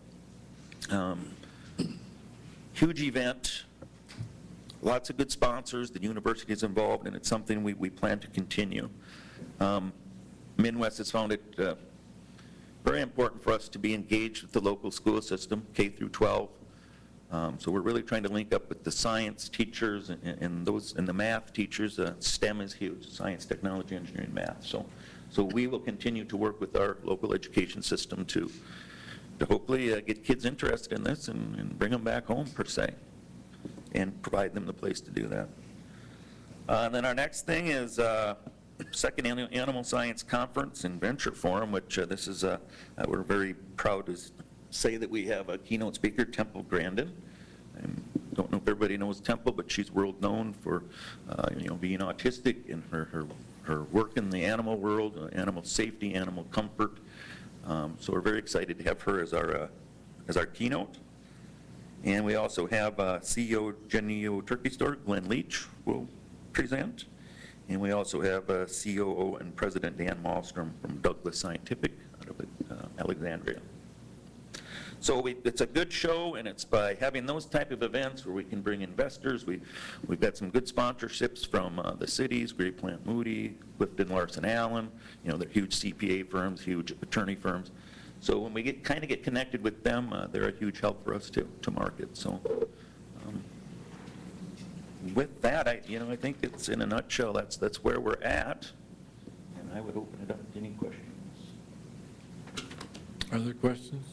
Huge event. Lots of good sponsors. The university is involved, and it's something we plan to continue. Midwest has found it very important for us to be engaged with the local school system, K through 12. So we're really trying to link up with the science teachers and the math teachers. STEM is huge: science, technology, engineering, math. So we will continue to work with our local education system to hopefully get kids interested in this and bring them back home, per se, and provide them the place to do that. And then our next thing is second annual Animal Science Conference and Venture Forum, which this is we're very proud to say that we have a keynote speaker, Temple Grandin. I don't know if everybody knows Temple, but she's world known for you know, being autistic and her work in the animal world, animal safety, animal comfort. So we're very excited to have her as our keynote. And we also have CEO Genio Turkey Store, Glenn Leach, will present. And we also have COO and President Dan Malmstrom from Douglas Scientific out of Alexandria. So it's a good show, and it's by having those type of events where we can bring investors. We've got some good sponsorships from the cities, Great Plant Moody, Clifton Larson Allen. You know, they're huge CPA firms, huge attorney firms. So when we kind of get connected with them, they're a huge help for us to market. So with that, I think it's in a nutshell. That's where we're at, and I would open it up to any questions. Are there questions?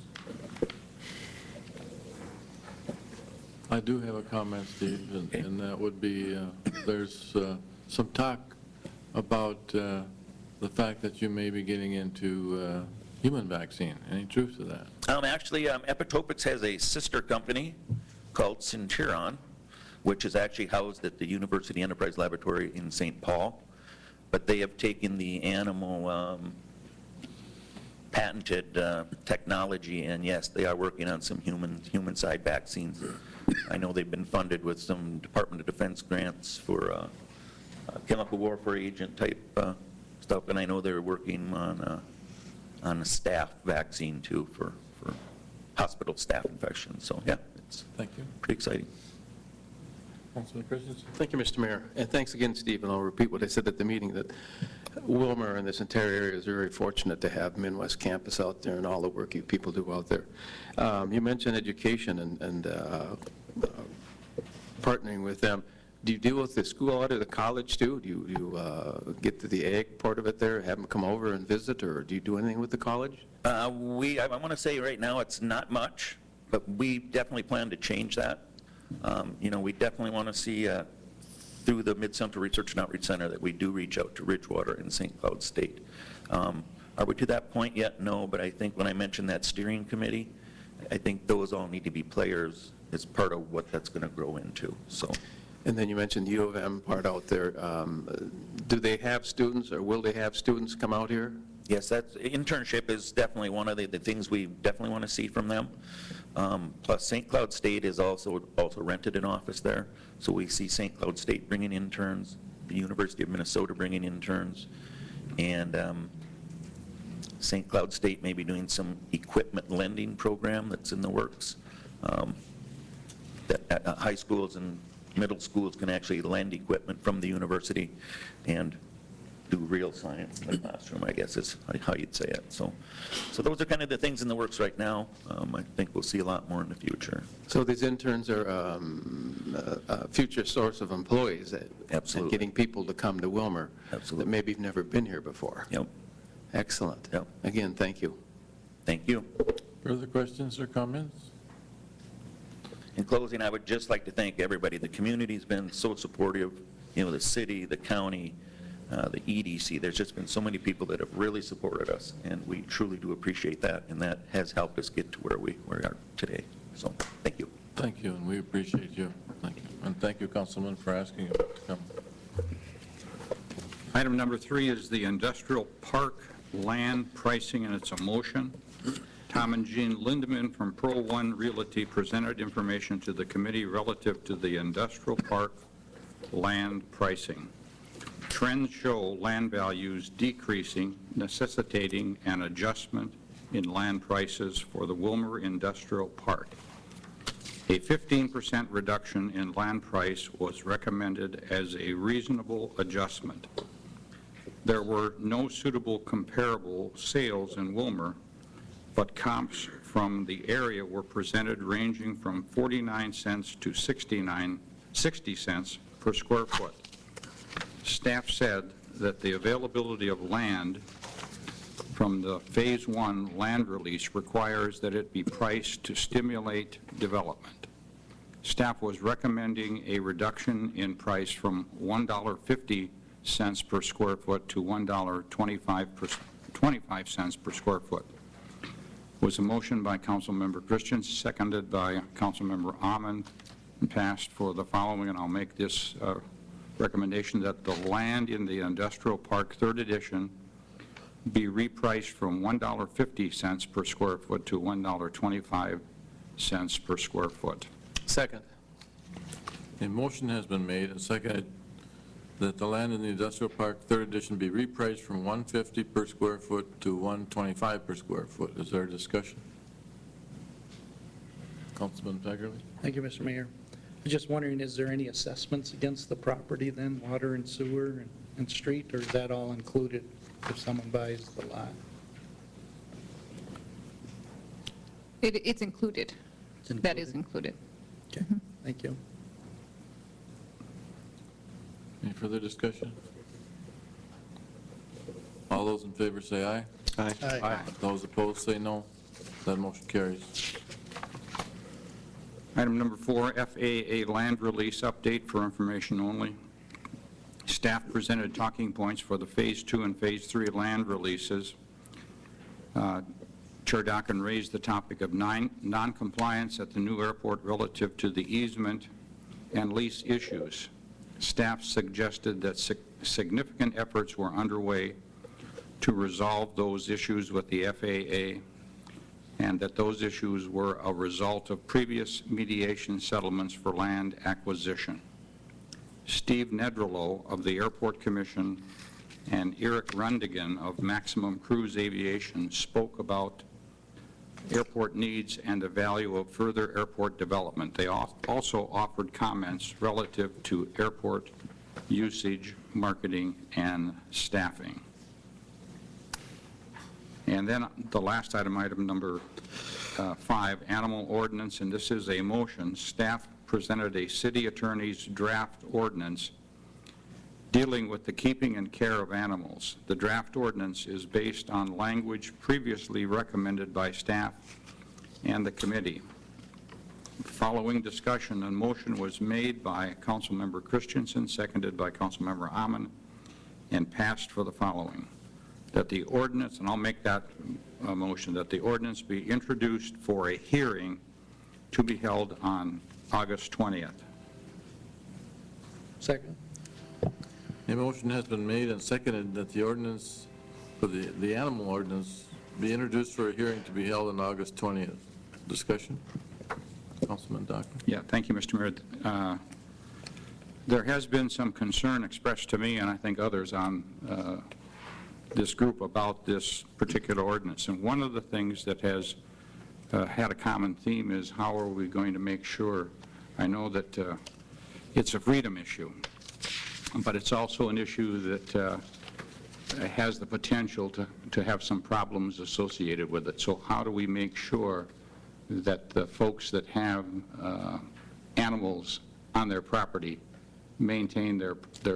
I do have a comment, Steve, and that would be, there's some talk about the fact that you may be getting into human vaccine. Any truth to that? Actually, Epitopics has a sister company called Centuron, which is actually housed at the University Enterprise Laboratory in St. Paul. But they have taken the animal patented technology, and yes, they are working on some human-side vaccines. I know they've been funded with some Department of Defense grants for chemical warfare agent type stuff, and I know they're working on a staph vaccine too for hospital staph infections. So yeah, it's Thank you. pretty exciting. Councilman Christensen? Thank you, Mr. Mayor. And thanks again, Steve, and I'll repeat what I said at the meeting, that Willmar and this entire area is very fortunate to have Midwest Campus out there and all the work you people do out there. You mentioned education and partnering with them. Do you deal with the school out of the college too? Do you get to the ag part of it there, have them come over and visit, or do you do anything with the college? I want to say right now it's not much, but we definitely plan to change that. We definitely want to see through the Mid-Central Research and Outreach Center that we do reach out to Ridgewater and St. Cloud State. Are we to that point yet? No, but I think when I mentioned that steering committee, I think those all need to be players as part of what that's going to grow into. So. And then you mentioned the U of M part out there. Do they have students, or will they have students come out here? Yes, internship is definitely one of the things we definitely want to see from them. Plus, St. Cloud State is also rented an office there, so we see St. Cloud State bringing interns, the University of Minnesota bringing interns, and St. Cloud State may be doing some equipment lending program that's in the works. That high schools and middle schools can actually lend equipment from the university and do real science in the classroom, I guess is how you'd say it. So those are kind of the things in the works right now. I think we'll see a lot more in the future. So these interns are a future source of employees. Absolutely. And getting people to come to Willmar. Absolutely. That maybe have never been here before. Yep. Excellent. Yep. Again, thank you. Thank you. Further questions or comments? In closing, I would just like to thank everybody. The community's been so supportive, the city, the county, the EDC. There's just been so many people that have really supported us, and we truly do appreciate that, and that has helped us get to where we are today. So, thank you. Thank you, and we appreciate you. Thank you. And thank you, Councilman, for asking him to come. Item number 3 is the industrial park land pricing, and it's a motion. Tom and Jean Lindeman from Pro One Realty presented information to the committee relative to the industrial park land pricing. Trends show land values decreasing, necessitating an adjustment in land prices for the Willmar Industrial Park. A 15% reduction in land price was recommended as a reasonable adjustment. There were no suitable comparable sales in Willmar, but comps from the area were presented ranging from 49 cents to 60 cents per square foot. Staff said that the availability of land from the Phase 1 land release requires that it be priced to stimulate development. Staff was recommending a reduction in price from $1.50 per square foot to $1.25 per square foot. Was a motion by Councilmember Christian, seconded by Councilmember Amon, and passed for the following, and I'll make this recommendation that the land in the industrial park 3rd edition be repriced from $1.50 per square foot to $1.25 per square foot. Second. A motion has been made and seconded that the land in the industrial park 3rd edition be repriced from $1.50 per square foot to $1.25 per square foot. Is there a discussion? Councilman Peggerly? Thank you, Mr. Mayor. I'm just wondering, is there any assessments against the property then, water and sewer and street, or is that all included if someone buys the lot? It's included. It's That is included. Okay, thank you. Any further discussion? All those in favor say aye. Aye. Those opposed say no. That motion carries. Item number 4, FAA land release update for information only. Staff presented talking points for the Phase 2 and Phase 3 land releases. Chair Dockin raised the topic of non-compliance at the new airport relative to the easement and lease issues. Staff suggested that significant efforts were underway to resolve those issues with the FAA, and that those issues were a result of previous mediation settlements for land acquisition. Steve Nedrolo of the Airport Commission and Eric Rundigan of Maximum Cruise Aviation spoke about airport needs and the value of further airport development. They also offered comments relative to airport usage, marketing, and staffing. And then the last item, item number 5, animal ordinance, and this is a motion. Staff presented a city attorney's draft ordinance dealing with the keeping and care of animals. The draft ordinance is based on language previously recommended by staff and the committee. Following discussion, a motion was made by Councilmember Christensen, seconded by Councilmember Amon, and passed for the following: that the ordinance, and I'll make that a motion, that the ordinance be introduced for a hearing to be held on August 20th. Second. A motion has been made and seconded that the ordinance, for the animal ordinance, be introduced for a hearing to be held on August 20th. Discussion? Councilman Dockin? Yeah, thank you, Mr. Mayor. There has been some concern expressed to me, and I think others, on this group about this particular ordinance. And one of the things that has had a common theme is how are we going to make sure, I know that it's a freedom issue, but it's also an issue that has the potential to have some problems associated with it. So how do we make sure that the folks that have animals on their property maintain their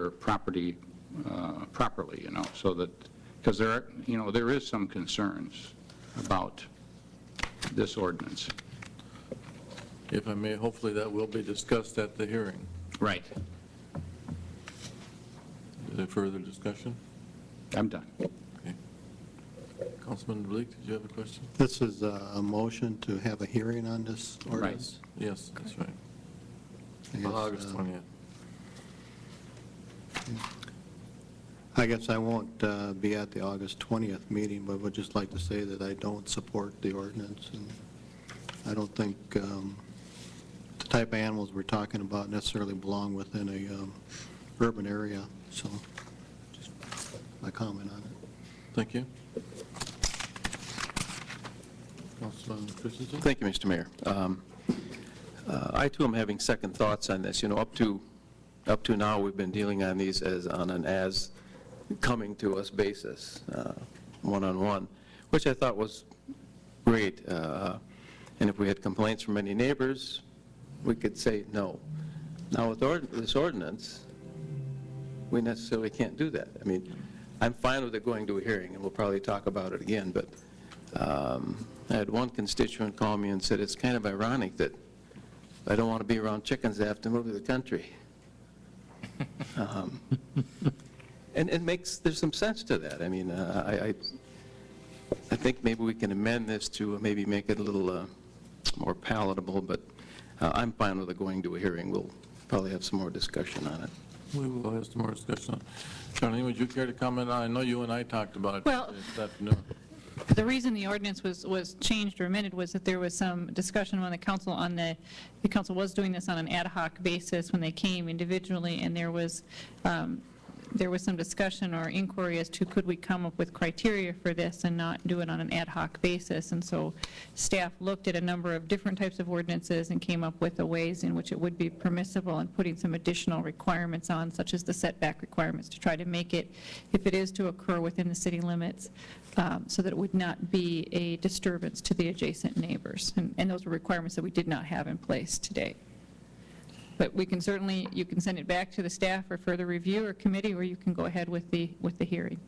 property properly, you know, so that, because there is some concerns about this ordinance. If I may, hopefully that will be discussed at the hearing. Right. Is there further discussion? I'm done. Okay. Councilman Bleak, did you have a question? This is a motion to have a hearing on this ordinance? Yes, that's right. I On guess, August 20th. I guess I won't be at the August 20th meeting, but would just like to say that I don't support the ordinance, and I don't think the type of animals we're talking about necessarily belong within a urban area, so just my comment on it. Thank you. Councilman Christensen? Thank you, Mr. Mayor. I, too, am having second thoughts on this. You know, up to now, we've been dealing on these on an coming to us basis, one-on-one, which I thought was great. And if we had complaints from any neighbors, we could say no. Now, with this ordinance, we necessarily can't do that. I mean, I'm fine with it going to a hearing, and we'll probably talk about it again, but I had one constituent call me and said, it's kind of ironic that I don't want to be around chickens, I have to move to the country. And there's some sense to that. I mean, I think maybe we can amend this to maybe make it a little more palatable, but I'm fine with it going to a hearing. We'll probably have some more discussion on it. We will have some more discussion on it. Charlene, would you care to comment on it? I know you and I talked about it Well, this afternoon. The reason the ordinance was changed or amended was that there was some discussion on the council the council was doing this on an ad hoc basis when they came individually, and there was there was some discussion or inquiry as to could we come up with criteria for this and not do it on an ad hoc basis. And so staff looked at a number of different types of ordinances and came up with the ways in which it would be permissible and putting some additional requirements on, such as the setback requirements, to try to make it, if it is to occur within the city limits, so that it would not be a disturbance to the adjacent neighbors. And those were requirements that we did not have in place today. But we can certainly, you can send it back to the staff for further review or committee, or you can go ahead with the hearing.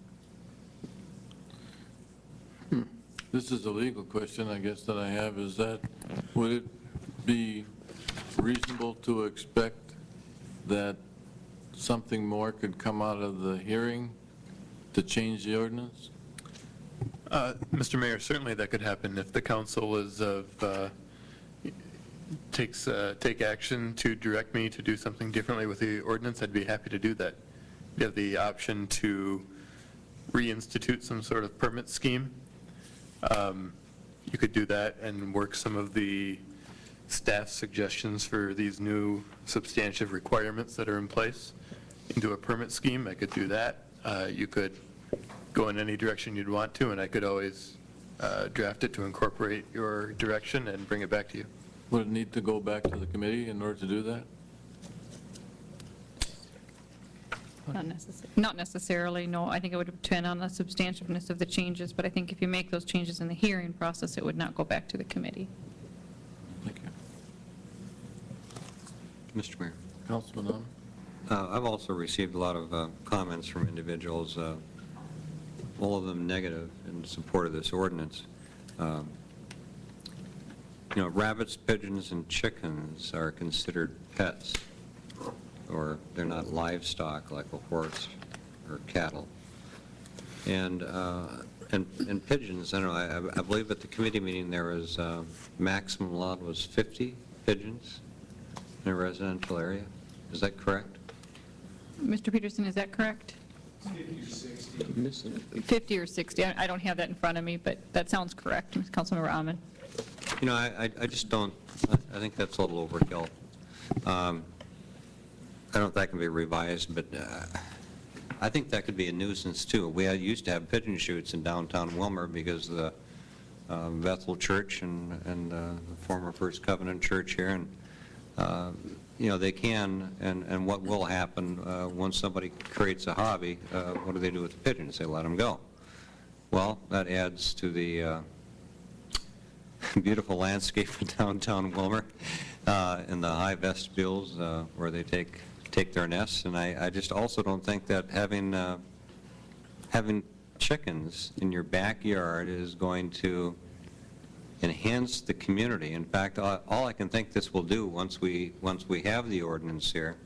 This is a legal question, I guess, that I have, is that, would it be reasonable to expect that something more could come out of the hearing to change the ordinance? Mr. Mayor, certainly that could happen if the council is take action to direct me to do something differently with the ordinance. I'd be happy to do that. You have the option to reinstitute some sort of permit scheme. You could do that and work some of the staff suggestions for these new substantive requirements that are in place into a permit scheme. I could do that. You could go in any direction you'd want to, and I could always draft it to incorporate your direction and bring it back to you. Would it need to go back to the committee in order to do that? Not necessarily, no. I think it would depend on the substantiveness of the changes, but I think if you make those changes in the hearing process, it would not go back to the committee. Thank you. Mr. Mayor. Councilman I've also received a lot of comments from individuals, all of them negative in support of this ordinance. You know, rabbits, pigeons, and chickens are considered pets, or they're not livestock like a horse or cattle. And pigeons, I don't know, I believe at the committee meeting there was maximum allowed was 50 pigeons in a residential area. Is that correct? Mr. Peterson, is that correct? 50 or 60. 50 or 60. I don't have that in front of me, but that sounds correct, Councilman Rahman. You know, I just don't, I think that's a little overkill. I don't think that can be revised, but I think that could be a nuisance too. We used to have pigeon shoots in downtown Willmar because of the Bethel Church and the former First Covenant Church here, and you know, they can, and what will happen once somebody creates a hobby, what do they do with the pigeons? They let them go. Well, that adds to the beautiful landscape of downtown Willmar in the high vestibules where they take their nests. And I just also don't think that having chickens in your backyard is going to enhance the community. In fact, all I can think this will do once we have the ordinance here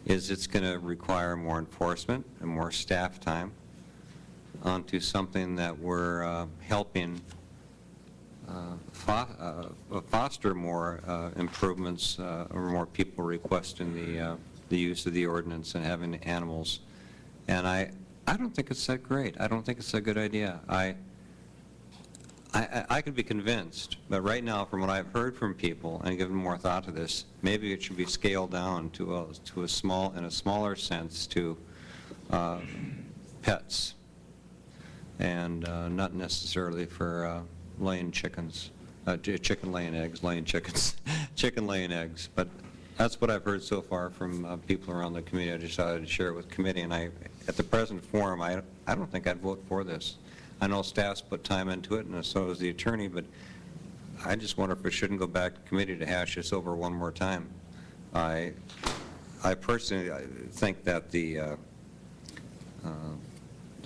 is it's going to require more enforcement and more staff time onto something that we're helping foster more improvements or more people requesting the use of the ordinance and having animals. And I don't think it's that great. I don't think it's a good idea. I could be convinced, but right now, from what I've heard from people and given more thought to this, maybe it should be scaled down to a smaller sense to pets, and not necessarily for laying chickens, chicken laying eggs, laying chickens, chicken laying eggs. But that's what I've heard so far from people around the community. I decided to share it with committee, and at the present forum, I don't think I'd vote for this. I know staff's put time into it, and so is the attorney, but I just wonder if it shouldn't go back to committee to hash this over one more time. I personally think that the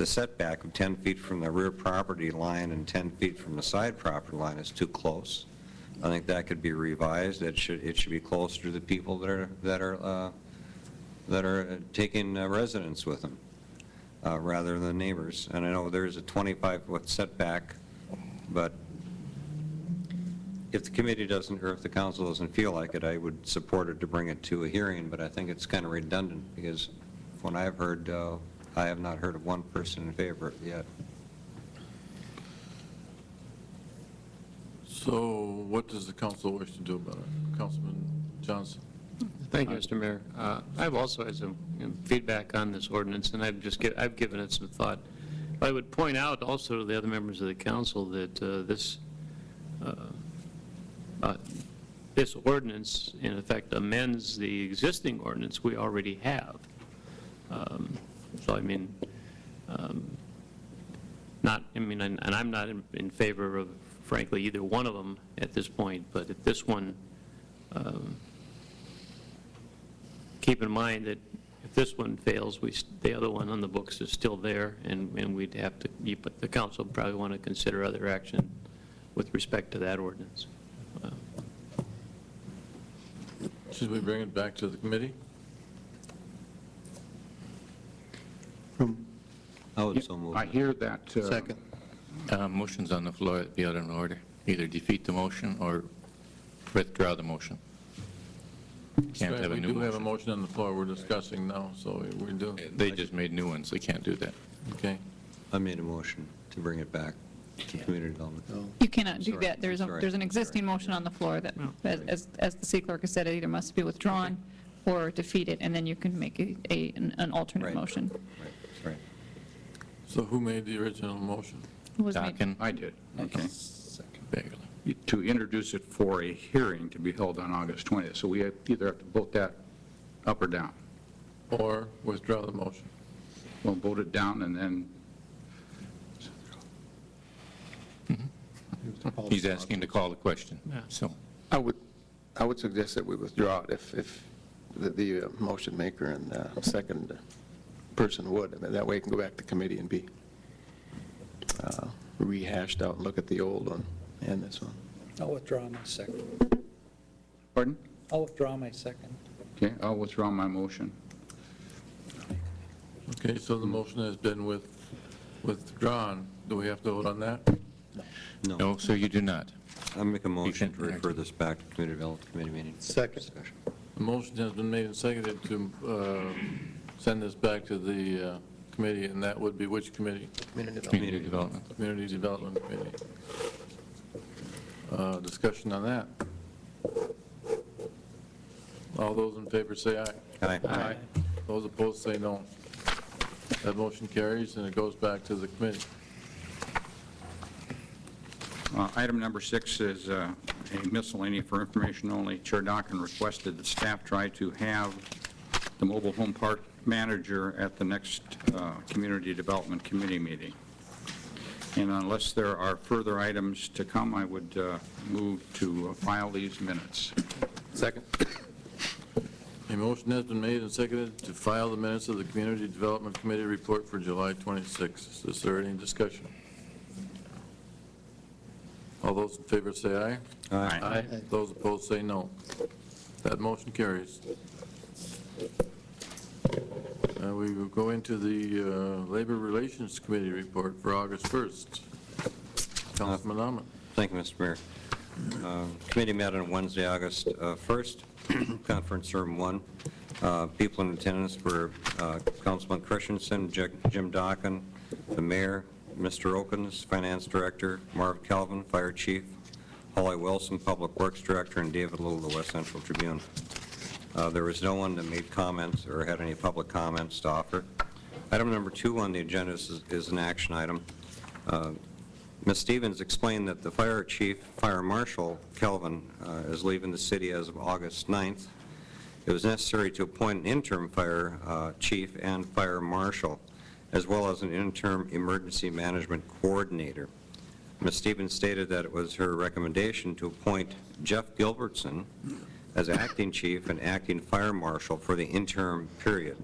setback of 10 feet from the rear property line and 10 feet from the side property line is too close. I think that could be revised. It should be closer to the people that are taking residence with them. Rather than neighbors. And I know there's a 25-foot setback, but if the committee doesn't, or if the council doesn't feel like it, I would support it to bring it to a hearing, but I think it's kind of redundant, because when I've heard, I have not heard of one person in favor of it yet. So what does the council wish to do about it? Councilman Johnson? Thank you, Mr. Mayor. I've also had some feedback on this ordinance, and I've given it some thought. I would point out also to the other members of the council that this ordinance, in effect, amends the existing ordinance we already have. So, I mean, and I'm not in favor of, frankly, either one of them at this point, but at this one, keep in mind that if this one fails, the other one on the books is still there, and we'd have to, but the council would probably want to consider other action with respect to that ordinance. Should we bring it back to the committee? I would so move. I hear that. Second. Motion's on the floor, be out of order. Either defeat the motion or withdraw the motion. Can't have a We new do have a motion. motion on the floor we're discussing now, so we do. They just made new ones, they can't do that. Okay. I made a motion to bring it back to community development. You cannot do Sorry, that. There's sorry. an existing motion on the floor that, as the city clerk has said, it either must be withdrawn or defeated, and then you can make an alternate Right. motion. Right, sorry. So who made the original motion? It was made- Dockin, I did. Okay. Bagley. To introduce it for a hearing to be held on August 20th. So we either have to vote that up or down. Or withdraw the motion? We'll vote it down and then, He's asking to call the question, so. I would suggest that we withdraw it if the motion maker and second person would. I mean, that way it can go back to committee and be rehashed out and look at the old one and this one. I'll withdraw my second. pardon? I'll withdraw my second. Okay, I'll withdraw my motion. Okay, so the motion has been withdrawn. Do we have to vote on that? No, sir, you do not. I'll make a motion to can- refer this back to community development committee meeting. Second. Discussion. The motion has been made and seconded to send this back to the committee, and that would be which committee? Community Development. Community Development Committee. Discussion on that. All those in favor say aye. Aye. Those opposed say no. That motion carries, and it goes back to the committee. Item number 6 is a miscellany for information only. Chair Dockin requested that staff try to have the mobile home park manager at the next Community Development Committee meeting. And unless there are further items to come, I would move to file these minutes. Second. A motion has been made and seconded to file the minutes of the Community Development Committee report for July 26th. Is there any discussion? All those in favor say aye. Aye. Those opposed say no. That motion carries. We will go into the Labor Relations Committee report for August 1st. Councilman Ahmed. Thank you, Mr. Mayor. Committee met on Wednesday, August 1st, conference room 1. People in attendance were Councilman Christensen, Jim Dockin, the mayor, Mr. Okens, finance director, Marv Calvin, fire chief, Holly Wilson, public works director, and David Little, the West Central Tribune. There was no one that made comments or had any public comments to offer. Item number 2 on the agenda is an action item. Ms. Stevens explained that the fire chief, Fire Marshal Kelvin, is leaving the city as of August 9th. It was necessary to appoint an interim fire chief and fire marshal, as well as an interim emergency management coordinator. Ms. Stevens stated that it was her recommendation to appoint Jeff Gilbertson as acting chief and acting fire marshal for the interim period.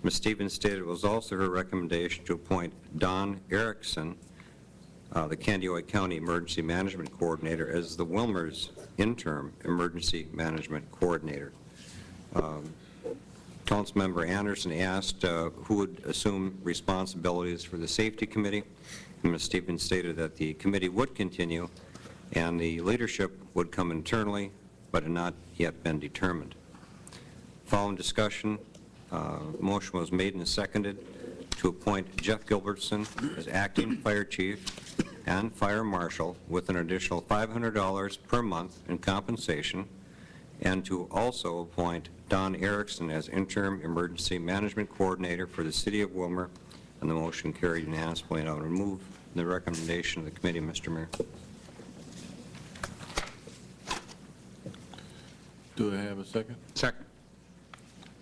Ms. Stevens stated it was also her recommendation to appoint Don Erickson, the Candioi County Emergency Management Coordinator, as the Willmar's interim emergency management coordinator. Councilmember Anderson asked who would assume responsibilities for the Safety Committee. And Ms. Stevens stated that the committee would continue and the leadership would come internally, but had not yet been determined. Following discussion, motion was made and seconded to appoint Jeff Gilbertson as acting fire chief and fire marshal with an additional $500 per month in compensation and to also appoint Don Erickson as interim emergency management coordinator for the city of Willmar. And the motion carried unanimously. And I will move the recommendation of the committee, Mr. Mayor. Do I have a second? Second.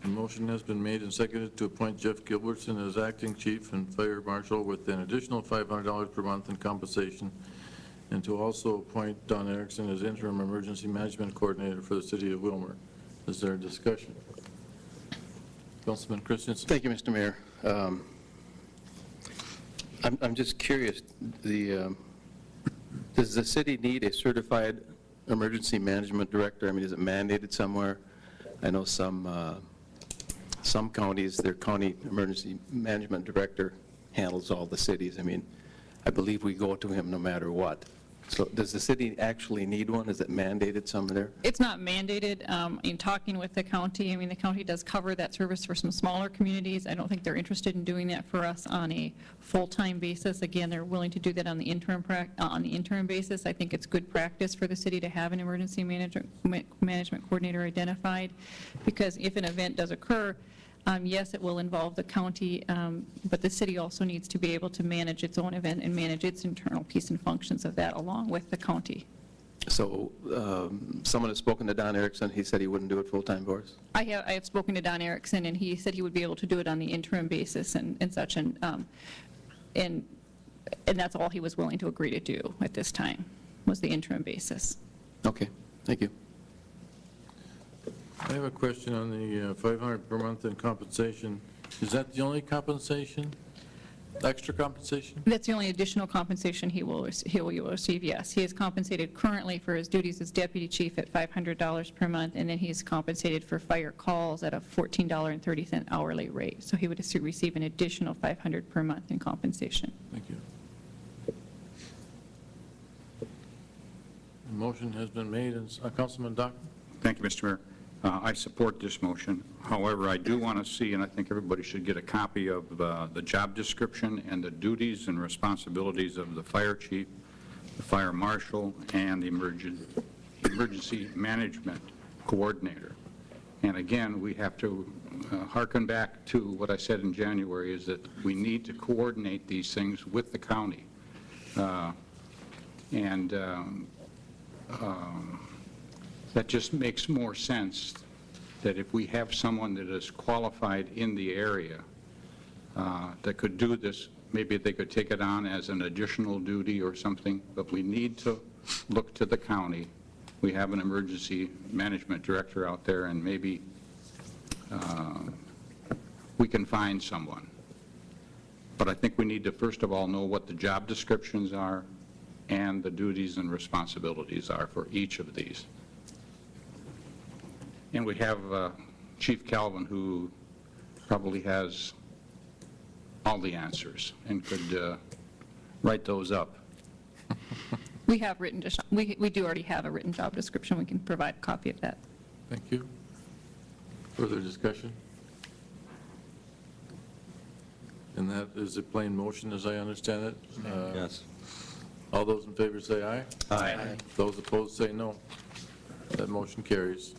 A motion has been made and seconded to appoint Jeff Gilbertson as acting chief and fire marshal with an additional $500 per month in compensation, and to also appoint Don Erickson as interim emergency management coordinator for the city of Willmar. Is there a discussion? Councilman Christensen. Thank you, Mr. Mayor. I'm just curious, does the city need a certified emergency management director? I mean, is it mandated somewhere? I know some counties, their county emergency management director handles all the cities. I mean, I believe we go to him no matter what. So does the city actually need one? Is it mandated somewhere? It's not mandated. In talking with the county, I mean, the county does cover that service for some smaller communities. I don't think they're interested in doing that for us on a full-time basis. Again, they're willing to do that on the interim basis. I think it's good practice for the city to have an emergency management coordinator identified, because if an event does occur, yes, it will involve the county, but the city also needs to be able to manage its own event and manage its internal piece and functions of that along with the county. So someone has spoken to Don Erickson. He said he wouldn't do it full-time for us? I have spoken to Don Erickson, and he said he would be able to do it on the interim basis and such, and that's all he was willing to agree to do at this time, was the interim basis. Okay, thank you. I have a question on the $500 per month in compensation. Is that the only compensation? Extra compensation? That's the only additional compensation he will receive, yes. He is compensated currently for his duties as deputy chief at $500 per month, and then he's compensated for fire calls at a $14.30 hourly rate. So he would receive an additional $500 per month in compensation. Thank you. The motion has been made. Councilman Dock? Thank you, Mr. Mayor. I support this motion. However, I do want to see, and I think everybody should get a copy of the job description and the duties and responsibilities of the fire chief, the fire marshal, and the emergency management coordinator. And again, we have to hearken back to what I said in January, is that we need to coordinate these things with the county. That just makes more sense, that if we have someone that is qualified in the area that could do this, maybe they could take it on as an additional duty or something, but we need to look to the county. We have an emergency management director out there, and maybe we can find someone. But I think we need to, first of all, know what the job descriptions are and the duties and responsibilities are for each of these. And we have Chief Calvin, who probably has all the answers and could write those up. We have written, we do already have a written job description. We can provide a copy of that. Thank you. Further discussion? And that is a plain motion, as I understand it. Yes. All those in favor say aye. Aye. Those opposed say no. That motion carries.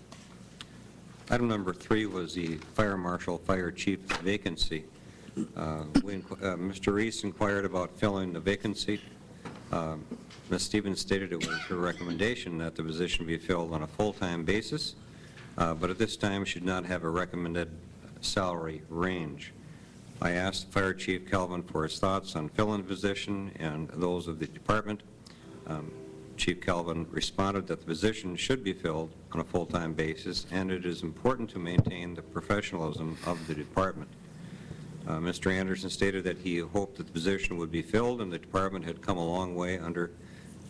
Item number 3 was the fire marshal, fire chief vacancy. Mr. Reese inquired about filling the vacancy. Ms. Stevens stated it was her recommendation that the position be filled on a full-time basis, but at this time should not have a recommended salary range. I asked Fire Chief Calvin for his thoughts on filling the position and those of the department. Chief Calvin responded that the position should be filled on a full-time basis, and it is important to maintain the professionalism of the department. Mr. Anderson stated that he hoped that the position would be filled, and the department had come a long way under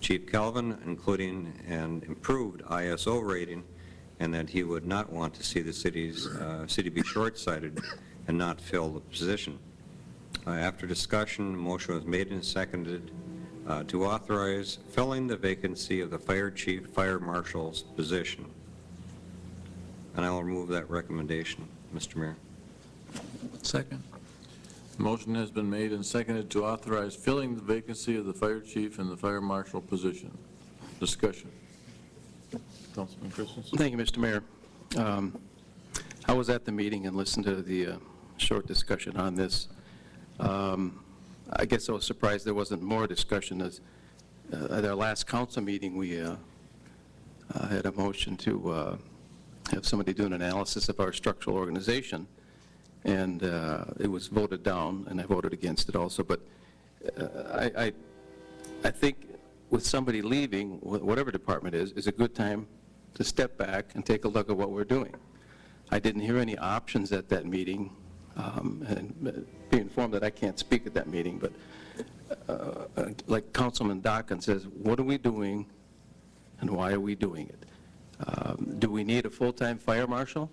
Chief Calvin, including an improved ISO rating, and that he would not want to see the city be short-sighted and not fill the position. After discussion, a motion was made and seconded to authorize filling the vacancy of the fire chief, fire marshal's position. And I will remove that recommendation, Mr. Mayor. Second. Motion has been made and seconded to authorize filling the vacancy of the fire chief and the fire marshal position. Discussion. Councilman Christensen? Thank you, Mr. Mayor. I was at the meeting and listened to the short discussion on this. I guess I was surprised there wasn't more discussion. As at our last council meeting, we had a motion to have somebody do an analysis of our structural organization, and it was voted down, and I voted against it also. But I think with somebody leaving, whatever department is a good time to step back and take a look at what we're doing. I didn't hear any options at that meeting, and be informed that I can't speak at that meeting, but like Councilman Dockin says, what are we doing and why are we doing it? Do we need a full-time fire marshal?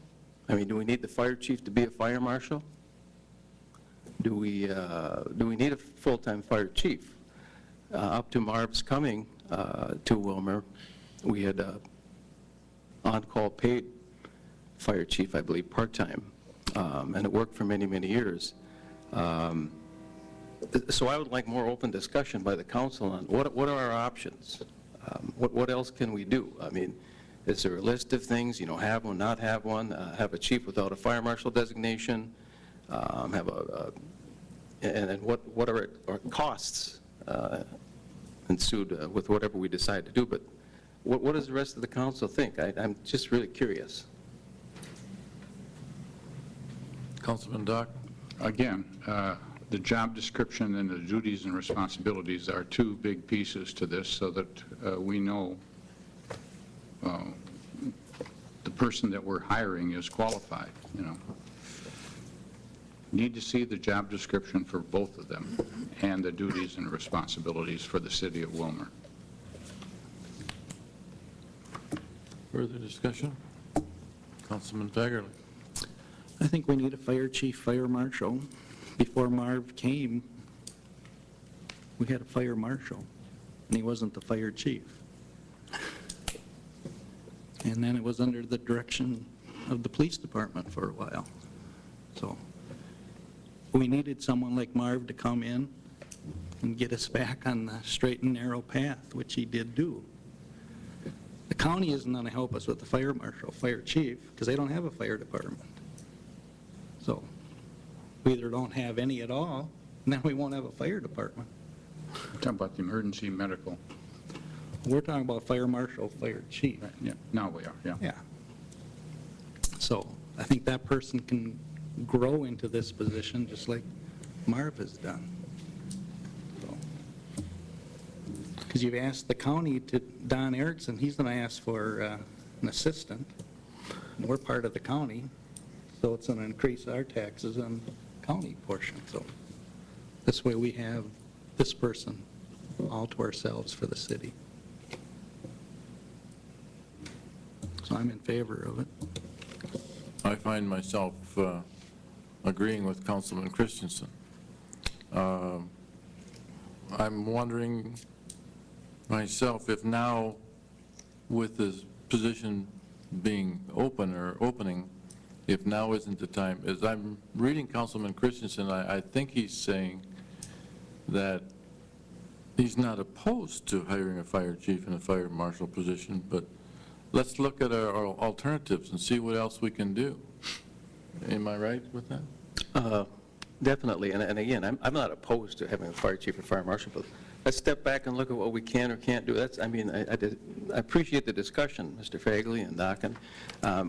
I mean, do we need the fire chief to be a fire marshal? Do we need a full-time fire chief? Up to Marv's coming to Willmar, we had on-call paid fire chief, I believe, part-time, and it worked for many, many years. So I would like more open discussion by the council on what are our options? What else can we do? I mean, is there a list of things, have one, not have one, have a chief without a fire marshal designation, have and what are our costs ensued with whatever we decide to do? But what does the rest of the council think? I'm just really curious. Councilman Doc? Again, the job description and the duties and responsibilities are two big pieces to this, so that we know the person that we're hiring is qualified, Need to see the job description for both of them and the duties and responsibilities for the city of Willmar. Further discussion? Councilman Fagerly? I think we need a fire chief, fire marshal. Before Marv came, we had a fire marshal, and he wasn't the fire chief. And then it was under the direction of the police department for a while. So we needed someone like Marv to come in and get us back on the straight and narrow path, which he did do. The county isn't going to help us with the fire marshal, fire chief, because they don't have a fire department. So we either don't have any at all, and then we won't have a fire department. We're talking about the emergency medical. We're talking about fire marshal, fire chief. Right, yeah, now we are, yeah. Yeah. So I think that person can grow into this position just like Marv has done. Because you've asked the county to, Don Erickson, he's going to ask for an assistant. And we're part of the county, so it's going to increase our taxes on the county portion. So this way we have this person all to ourselves for the city. So I'm in favor of it. I find myself agreeing with Councilman Christensen. I'm wondering myself if now, with this position being open or opening, if now isn't the time. As I'm reading Councilman Christensen, I think he's saying that he's not opposed to hiring a fire chief and a fire marshal position, but let's look at our alternatives and see what else we can do. Am I right with that? Definitely, and again, I'm not opposed to having a fire chief or fire marshal, but let's step back and look at what we can or can't do. That's, I mean, I appreciate the discussion, Mr. Fagerly and Dockin.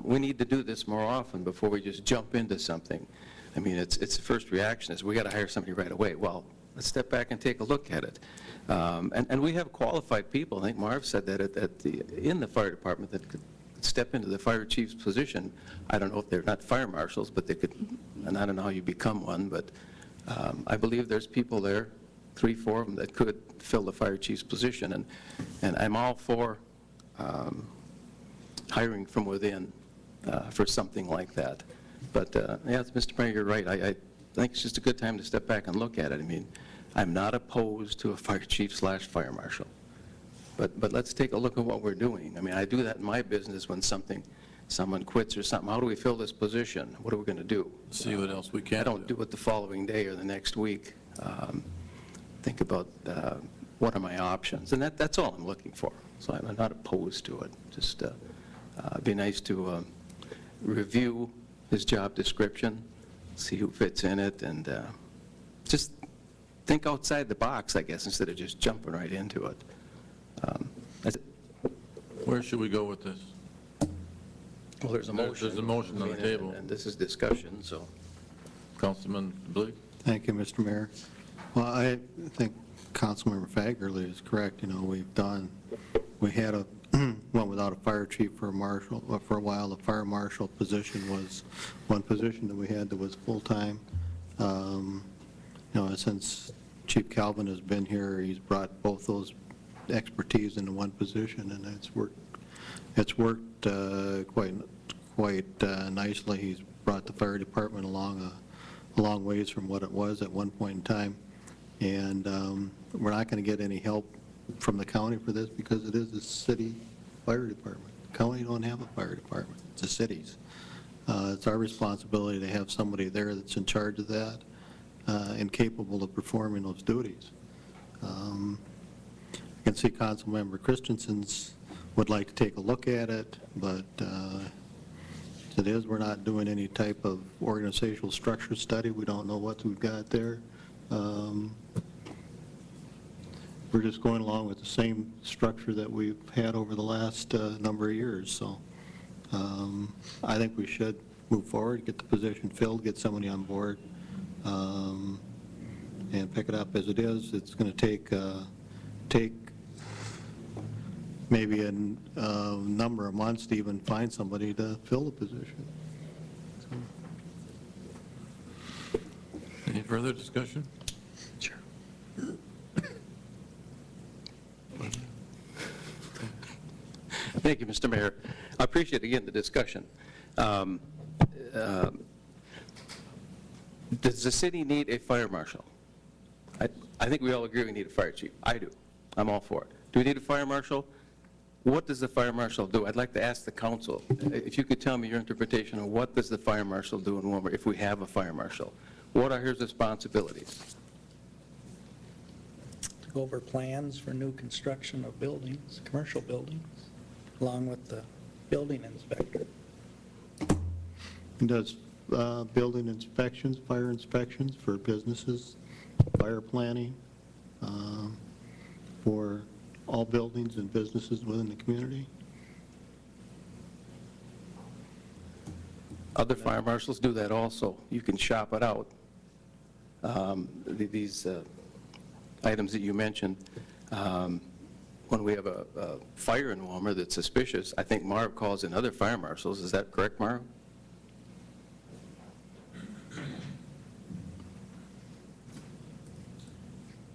We need to do this more often before we just jump into something. I mean, it's the first reaction is we got to hire somebody right away. Well, let's step back and take a look at it. And we have qualified people. I think Marv said that in the fire department that could step into the fire chief's position. I don't know if they're not fire marshals, but they could, and I don't know how you become one, but I believe there's people there, 3, 4 of them, that could fill the fire chief's position. And I'm all for hiring from within for something like that. But yeah, Mr. Mayor, you're right. I think it's just a good time to step back and look at it. I mean, I'm not opposed to a fire chief / fire marshal. But let's take a look at what we're doing. I mean, I do that in my business when someone quits or something. How do we fill this position? What are we going to do? See what else we can I don't do it the following day or the next week. Think about what are my options? And that's all I'm looking for. So I'm not opposed to it. Just it'd be nice to review his job description, see who fits in it, and just think outside the box, I guess, instead of just jumping right into it. That's it. Where should we go with this? Well, there's a motion. There's a motion on the table. And this is discussion, so. Councilman Blake? Thank you, Mr. Mayor. Well, I think Councilmember Fagerly is correct. You know, we had went without a fire chief for a while. The fire marshal position was one position that we had that was full-time. You know, since Chief Calvin has been here, he's brought both those expertise into one position, and it's worked quite nicely. He's brought the fire department along a long ways from what it was at one point in time. And we're not going to get any help from the county for this because it is a city fire department. The county don't have a fire department. It's the cities. It's our responsibility to have somebody there that's in charge of that and capable of performing those duties. I can see Councilmember Christensen's would like to take a look at it, but it is, we're not doing any type of organizational structure study. We don't know what we've got there. We're just going along with the same structure that we've had over the last number of years. So I think we should move forward, get the position filled, get somebody on board, and pick it up as it is. It's going to take maybe a number of months to even find somebody to fill the position. Any further discussion? Sure. Thank you, Mr. Mayor. I appreciate, again, the discussion. Does the city need a fire marshal? I think we all agree we need a fire chief. I do. I'm all for it. Do we need a fire marshal? What does the fire marshal do? I'd like to ask the council, if you could tell me your interpretation of what does the fire marshal do in Willmar if we have a fire marshal? What are his responsibilities? To go over plans for new construction of buildings, commercial buildings, along with the building inspector. He does building inspections, fire inspections for businesses, fire planning for all buildings and businesses within the community. Other fire marshals do that also. You can shop it out. These items that you mentioned, when we have a fire in Willmar that's suspicious, I think Marv calls in other fire marshals. Is that correct, Marv?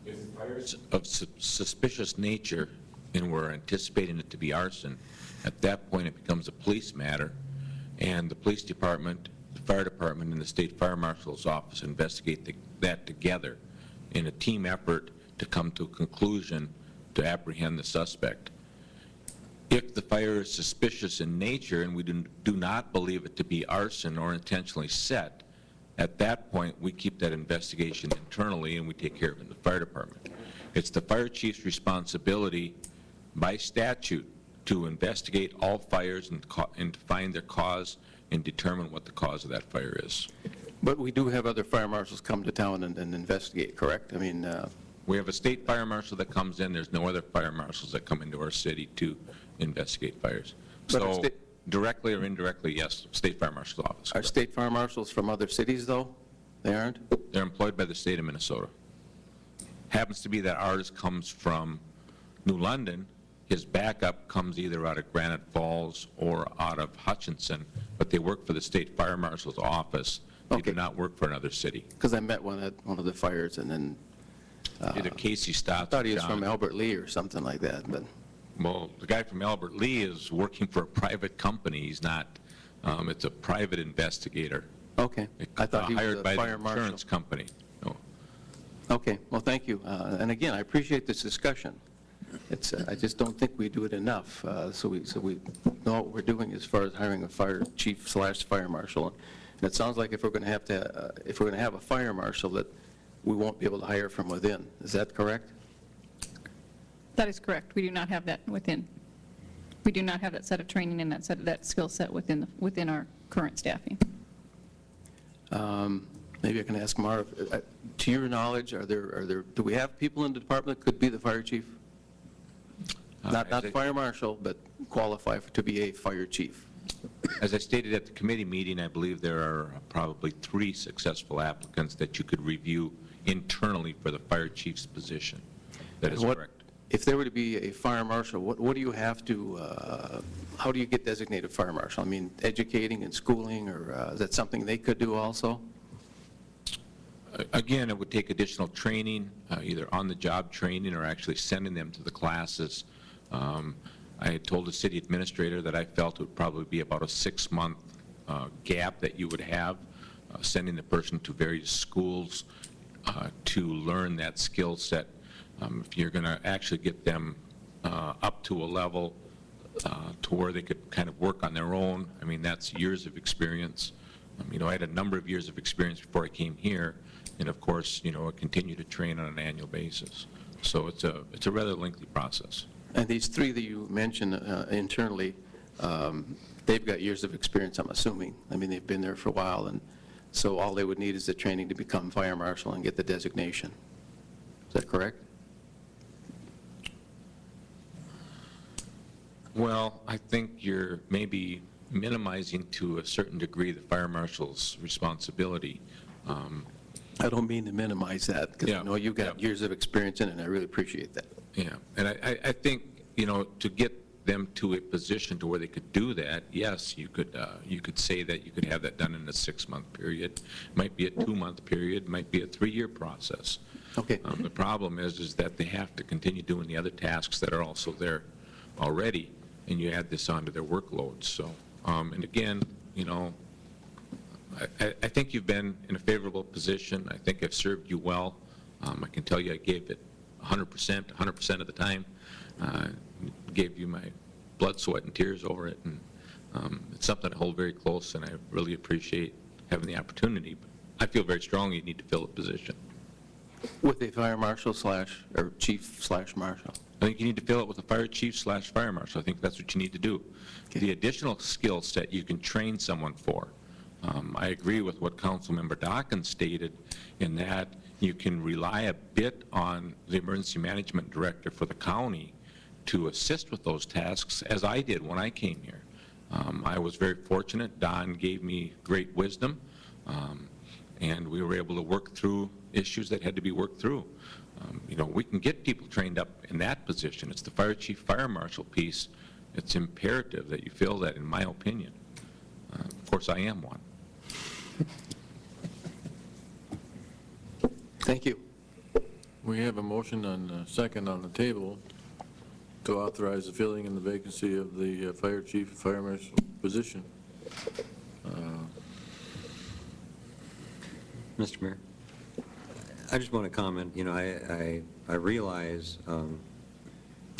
If the fire is of suspicious nature and we're anticipating it to be arson, at that point it becomes a police matter, and the police department, the fire department, and the state fire marshal's office investigate that together in a team effort to come to a conclusion to apprehend the suspect. If the fire is suspicious in nature and we do not believe it to be arson or intentionally set, at that point we keep that investigation internally and we take care of it in the fire department. It's the fire chief's responsibility by statute to investigate all fires and to find their cause and determine what the cause of that fire is. But we do have other fire marshals come to town and investigate, correct? I mean, we have a state fire marshal that comes in. There's no other fire marshals that come into our city to investigate fires. So directly or indirectly, yes, state fire marshal's office. Are state fire marshals from other cities, though? They aren't? They're employed by the state of Minnesota. Happens to be that ours comes from New London. His backup comes either out of Granite Falls or out of Hutchinson, but they work for the state fire marshal's office. They do not work for another city. Because I met one at one of the fires, and then either Casey Stotts. I thought he was from Albert Lee or something like that. But well, the guy from Albert Lee is working for a private company. He's not. It's a private investigator. Okay. I thought he was hired a by fire the insurance company. No. Okay. Well, thank you. And again, I appreciate this discussion. It's I just don't think we do it enough. So we know what we're doing as far as hiring a fire chief / fire marshal. And it sounds like if we're going to have a fire marshal, that we won't be able to hire from within. Is that correct? That is correct. We do not have that within. We do not have that set of training and that skill set within our current staffing. Maybe I can ask Marv, to your knowledge, do we have people in the department that could be the fire chief? Not fire marshal, but qualify to be a fire chief? As I stated at the committee meeting, I believe there are probably 3 successful applicants that you could review internally for the fire chief's position. That is correct. If there were to be a fire marshal, what do you have to, how do you get designated fire marshal? I mean, educating and schooling, or is that something they could do also? Again, it would take additional training, either on-the-job training or actually sending them to the classes. I had told the city administrator that I felt it would probably be about a 6-month gap that you would have, sending the person to various schools to learn that skill set. If you're going to actually get them up to a level to where they could kind of work on their own, I mean, that's years of experience. You know, I had a number of years of experience before I came here, and of course, you know, I continue to train on an annual basis. So it's a rather lengthy process. And these 3 that you mentioned internally, they've got years of experience, I'm assuming. I mean, they've been there for a while, and so all they would need is the training to become fire marshal and get the designation. Is that correct? Well, I think you're maybe minimizing to a certain degree the fire marshal's responsibility. I don't mean to minimize that, because I know you've got years of experience in it, and I really appreciate that. Yeah, and I think, you know, to get them to a position to where they could do that, yes, you could say that you could have that done in a 6-month period. Might be a 2-month period, might be a 3-year process. Okay. The problem is that they have to continue doing the other tasks that are also there already, and you add this onto their workload. So, and again, you know, I think you've been in a favorable position. I think I've served you well. I can tell you I gave it 100% of the time. Gave you my blood, sweat, and tears over it, and it's something I hold very close, and I really appreciate having the opportunity. But I feel very strongly you need to fill a position. With a fire marshal or chief/marshal? I think you need to fill it with a fire chief/fire marshal. I think that's what you need to do. Okay. The additional skill set you can train someone for. I agree with what Councilmember Dawkins stated in that you can rely a bit on the emergency management director for the county to assist with those tasks, as I did when I came here. I was very fortunate. Don gave me great wisdom, and we were able to work through issues that had to be worked through. You know, we can get people trained up in that position. It's the fire chief, fire marshal piece. It's imperative that you fill that, in my opinion. Of course, I am one. Thank you. We have a motion and second on the table to authorize the filling in the vacancy of the fire chief, fire marshal position. Mr. Mayor, I just want to comment. You know, I realize, and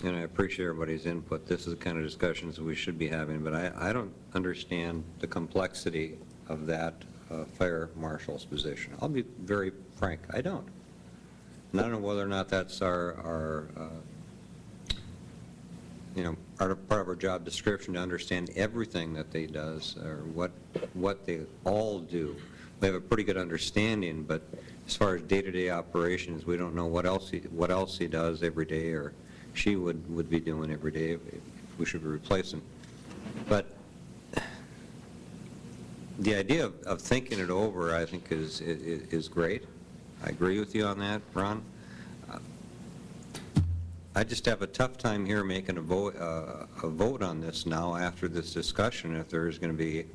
I appreciate everybody's input, this is the kind of discussions we should be having, but I don't understand the complexity of that fire marshal's position. I'll be very frank, I don't. And I don't know whether or not that's our you know, part of our job description to understand everything that they does, or what they all do. We have a pretty good understanding, but as far as day-to-day operations, we don't know what else he does every day, or she would be doing every day if we should replace him. But the idea of thinking it over, I think, is great. I agree with you on that, Ron. I just have a tough time here making a vote on this now after this discussion. If there's going to be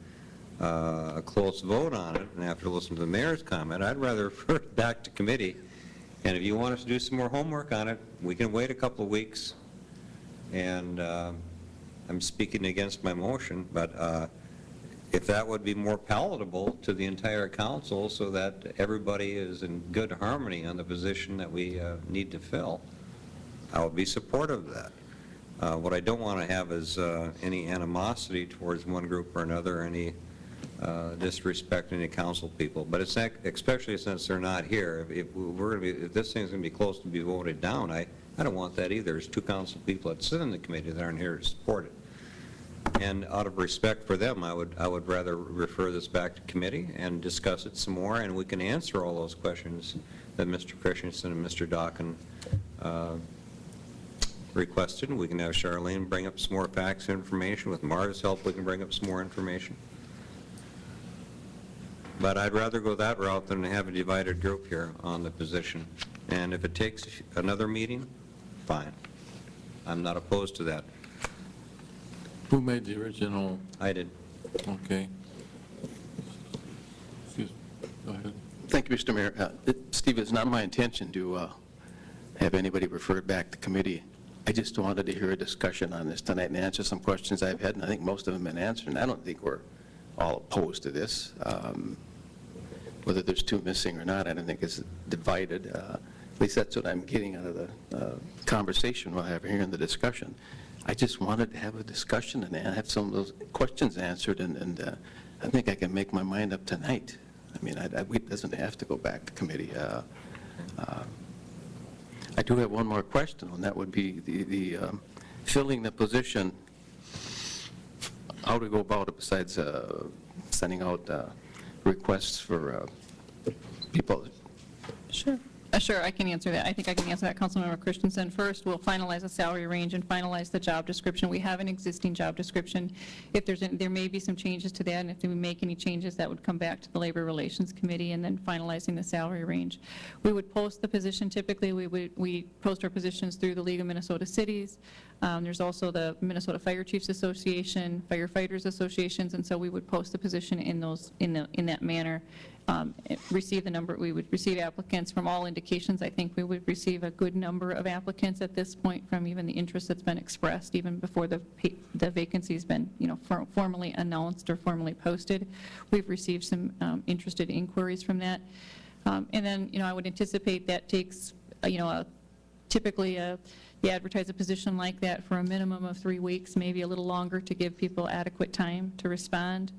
a close vote on it, and after listening to the mayor's comment, I'd rather refer it back to committee. And if you want us to do some more homework on it, we can wait a couple of weeks. And I'm speaking against my motion, but if that would be more palatable to the entire council so that everybody is in good harmony on the position that we need to fill, I would be supportive of that. What I don't want to have is any animosity towards one group or another, any disrespecting the council people. But it's not, especially since they're not here. If this thing's going to be close to be voted down, I I don't want that either. There's 2 council people that sit in the committee that aren't here to support it. And out of respect for them, I would rather refer this back to committee and discuss it some more, and we can answer all those questions that Mr. Christensen and Mr. Dockin requested. We can have Charlene bring up some more facts and information. With Mara's help, we can bring up some more information. But I'd rather go that route than have a divided group here on the position. And if it takes another meeting, fine. I'm not opposed to that. Who made the original? I did. Okay. Excuse me. Go ahead. Thank you, Mr. Mayor. Steve, it's not my intention to have anybody referred back to committee. I just wanted to hear a discussion on this tonight and answer some questions I've had, and I think most of them have been answered. And I don't think we're all opposed to this. Whether there's 2 missing or not, I don't think it's divided. At least that's what I'm getting out of the conversation we'll have here in the discussion. I just wanted to have a discussion and have some of those questions answered, and I think I can make my mind up tonight. I mean, it doesn't have to go back to committee. I do have one more question, and that would be the filling the position, how to go about it besides sending out requests for people. Sure. Sure, I can answer that. I think I can answer that, Councilmember Christensen. First, we'll finalize the salary range and finalize the job description. We have an existing job description. If there may be some changes to that, and if we make any changes, that would come back to the Labor Relations Committee, and then finalizing the salary range. We would post the position. Typically, we post our positions through the League of Minnesota Cities. There's also the Minnesota Fire Chiefs Association, Firefighters Associations, and so we would post the position in that manner. We would receive applicants. From all indications, I think we would receive a good number of applicants at this point, from even the interest that's been expressed even before the vacancy's been, formally announced or formally posted. We've received some interested inquiries from that. And then, I would anticipate that takes, typically you advertise a position like that for a minimum of 3 weeks, maybe a little longer, to give people adequate time to respond.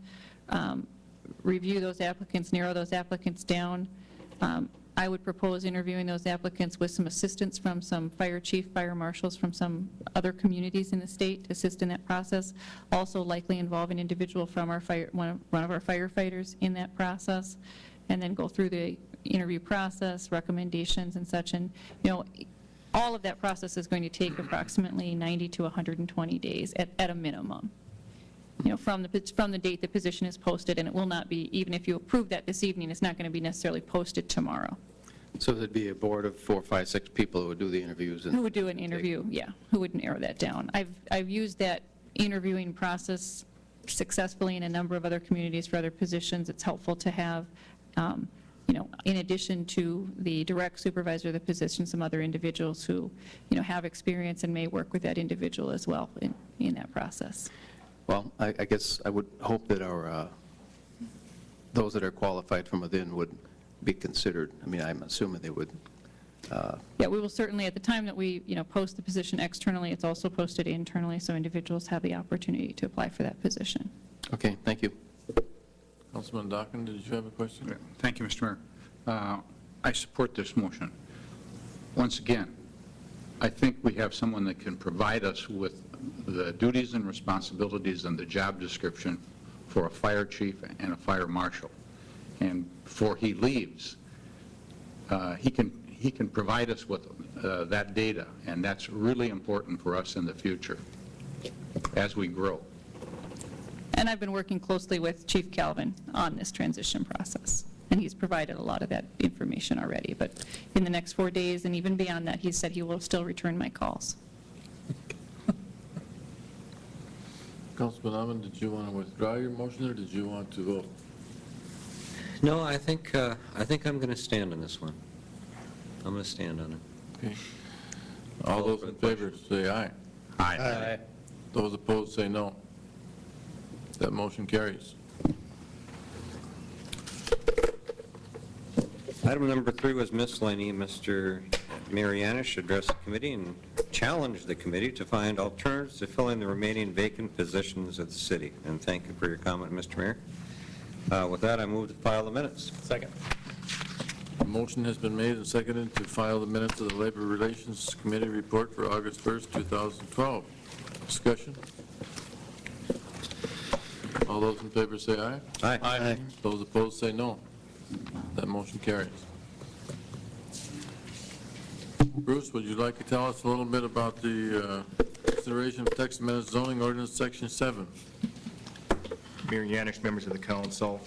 Review those applicants, narrow those applicants down. I would propose interviewing those applicants with some assistance from some fire chief, fire marshals from some other communities in the state to assist in that process. Also likely involve an individual from one of our firefighters in that process, and then go through the interview process, recommendations and such. And, all of that process is going to take approximately 90 to 120 days at a minimum. From the date the position is posted, and it will not be, even if you approve that this evening, it's not going to be necessarily posted tomorrow. So there'd be a board of 4, 5, 6 people who would do the interviews? Who would do an interview, yeah, who would narrow that down. I've used that interviewing process successfully in a number of other communities for other positions. It's helpful to have, in addition to the direct supervisor of the position, some other individuals who, have experience and may work with that individual as well in that process. Well, I guess I would hope that those that are qualified from within would be considered. I mean, I'm assuming they would. Yeah, we will certainly, at the time that we, post the position externally, it's also posted internally, so individuals have the opportunity to apply for that position. Okay, thank you. Councilman Dockin, did you have a question? Thank you, Mr. Mayor. I support this motion. Once again, I think we have someone that can provide us with the duties and responsibilities and the job description for a fire chief and a fire marshal. And before he leaves, he can provide us with that data, and that's really important for us in the future as we grow. And I've been working closely with Chief Calvin on this transition process, and he's provided a lot of that information already. But in the next 4 days, and even beyond that, he said he will still return my calls. Councilman Allen, did you want to withdraw your motion, or did you want to vote? No, I think I'm going to stand on this one. I'm going to stand on it. Okay. All those in favor say aye. Aye. Those opposed say no. That motion carries. Item number 3 was miscellany. Mr. Marianis addressed the committee and challenged the committee to find alternatives to filling the remaining vacant positions of the city. And thank you for your comment, Mr. Mayor. With that, I move to file the minutes. Second. A motion has been made and seconded to file the minutes of the Labor Relations Committee report for August 1st, 2012. Discussion? All those in favor say aye. Aye. Those opposed say no. That motion carries. Bruce, would you like to tell us a little bit about the consideration of text amendments zoning ordinance section 7? Mayor Yanish, members of the council,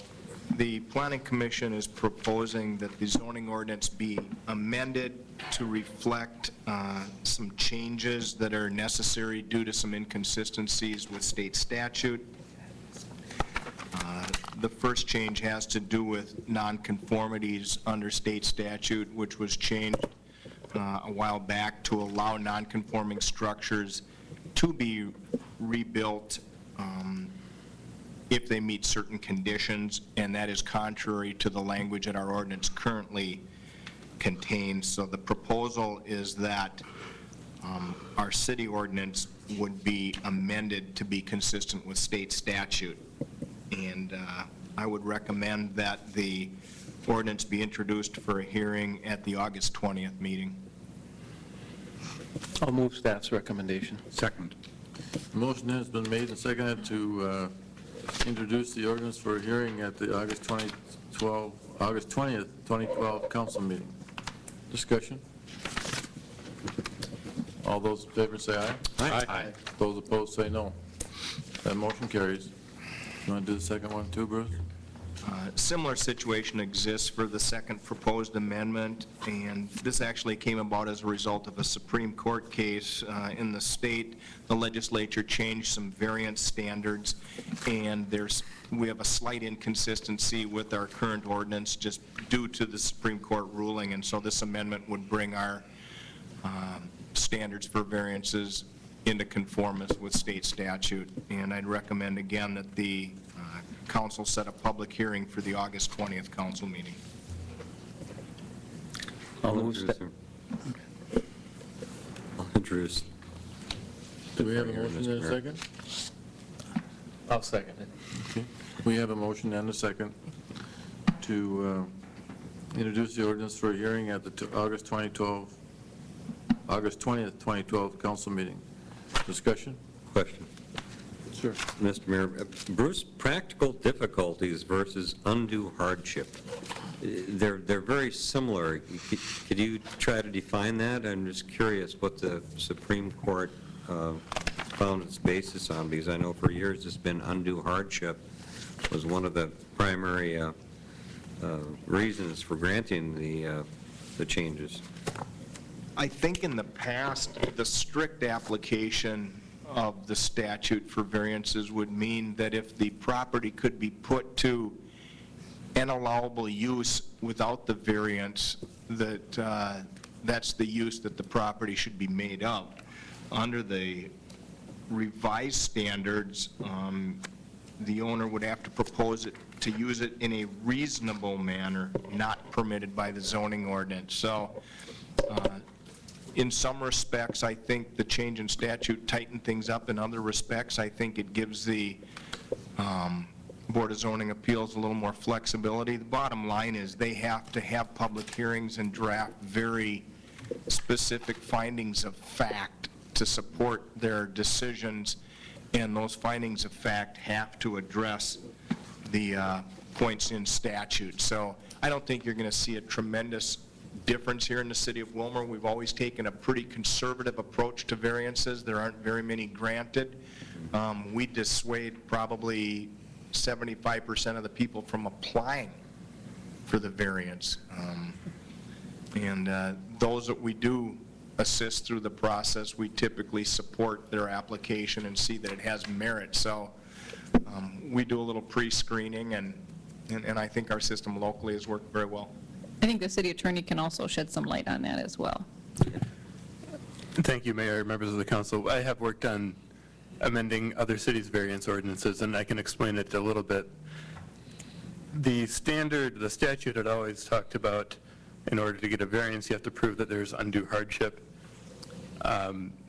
the Planning Commission is proposing that the zoning ordinance be amended to reflect some changes that are necessary due to some inconsistencies with state statute. The first change has to do with nonconformities under state statute, which was changed a while back to allow nonconforming structures to be rebuilt if they meet certain conditions, and that is contrary to the language that our ordinance currently contains. So the proposal is that our city ordinance would be amended to be consistent with state statute. And I would recommend that the ordinance be introduced for a hearing at the August 20th meeting. I'll move staff's recommendation. Second. Motion has been made and seconded to introduce the ordinance for a hearing at the August 20th, 2012 council meeting. Discussion? All those in favor say aye. Aye. Those opposed say no. That motion carries. You want to do the second one too, Bruce? Similar situation exists for the second proposed amendment, and this actually came about as a result of a Supreme Court case in the state. The legislature changed some variance standards, and we have a slight inconsistency with our current ordinance just due to the Supreme Court ruling, and so this amendment would bring our standards for variances into conformance with state statute. And I'd recommend again that the council set a public hearing for the August 20th council meeting. I'll move staff. I'll introduce. Do we have a motion and a second? I'll second it. Okay. We have a motion and a second to introduce the ordinance for a hearing at the August 20th, 2012 council meeting. Discussion? Question. Sure. Mr. Mayor, Bruce, practical difficulties versus undue hardship. They're very similar. Could you try to define that? I'm just curious what the Supreme Court found its basis on, because I know for years it's been undue hardship was one of the primary reasons for granting the changes. I think in the past, the strict application of the statute for variances would mean that if the property could be put to an allowable use without the variance, that that's the use that the property should be made of. Under the revised standards, the owner would have to propose it to use it in a reasonable manner, not permitted by the zoning ordinance. So in some respects, I think the change in statute tightened things up. In other respects, I think it gives the Board of Zoning Appeals a little more flexibility. The bottom line is they have to have public hearings and draft very specific findings of fact to support their decisions, and those findings of fact have to address the points in statute. So I don't think you're going to see a tremendous difference here in the city of Willmar. We've always taken a pretty conservative approach to variances. There aren't very many granted. We dissuade probably 75% of the people from applying for the variance. And those that we do assist through the process, we typically support their application and see that it has merit. So we do a little pre-screening, and I think our system locally has worked very well. I think the city attorney can also shed some light on that as well. Thank you, Mayor, members of the council. I have worked on amending other cities' variance ordinances, and I can explain it a little bit. The statute had always talked about in order to get a variance, you have to prove that there's undue hardship.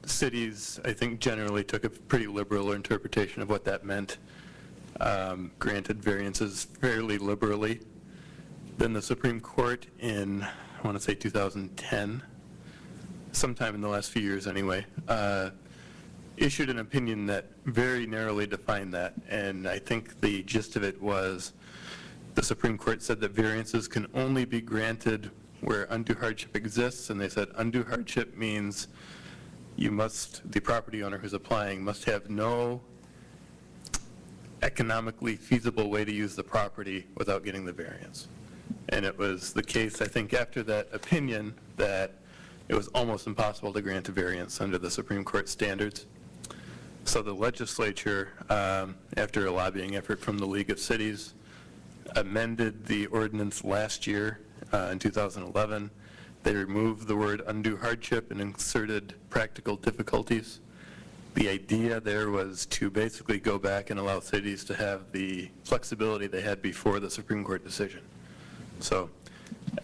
Cities, I think, generally took a pretty liberal interpretation of what that meant, granted variances fairly liberally. Then the Supreme Court in, I want to say 2010, sometime in the last few years anyway, issued an opinion that very narrowly defined that, and I think the gist of it was the Supreme Court said that variances can only be granted where undue hardship exists, and they said undue hardship means you must, the property owner who's applying must have no economically feasible way to use the property without getting the variance. And it was the case, I think, after that opinion that it was almost impossible to grant a variance under the Supreme Court standards. So the legislature, after a lobbying effort from the League of Cities, amended the ordinance last year in 2011. They removed the word undue hardship and inserted practical difficulties. The idea there was to basically go back and allow cities to have the flexibility they had before the Supreme Court decision. So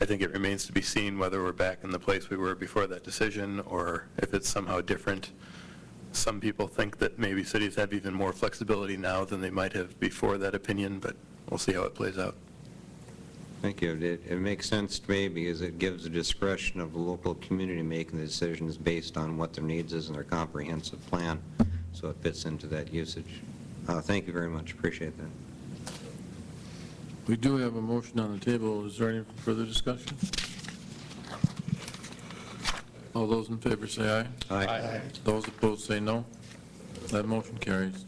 I think it remains to be seen whether we're back in the place we were before that decision or if it's somehow different. Some people think that maybe cities have even more flexibility now than they might have before that opinion, but we'll see how it plays out. Thank you. It makes sense to me because it gives the discretion of the local community making the decisions based on what their needs is in their comprehensive plan, so it fits into that usage. Thank you very much. Appreciate that. We do have a motion on the table. Is there any further discussion? All those in favor say aye. Aye. Those opposed say no. That motion carries.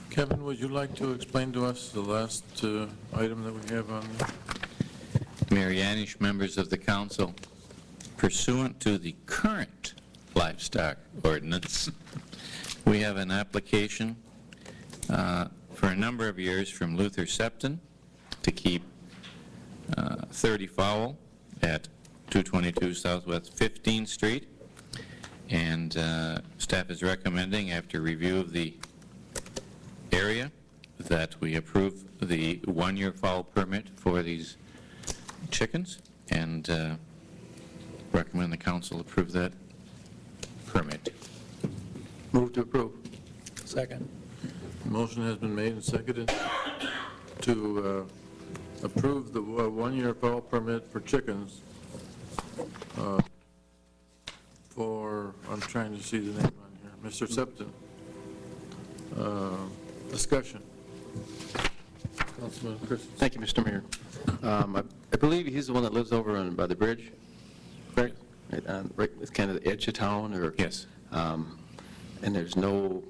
Kevin, would you like to explain to us the last item that we have on there? Mayor Yanish, members of the council, pursuant to the current livestock ordinance, we have an application for a number of years from Luther Septon to keep 30 fowl at 222 Southwest 15th Street, and staff is recommending, after review of the area, that we approve the one-year fowl permit for these chickens, and recommend the council approve that permit. Move to approve. Second. Motion has been made and seconded to approve the one-year fowl permit for chickens for, I'm trying to see the name on here, Mr. Septon. Discussion. Councilman Christensen. Thank you, Mr. Mayor. I believe he's the one that lives over by the bridge, correct? Right with kind of the edge of town, or? Yes. And there's no,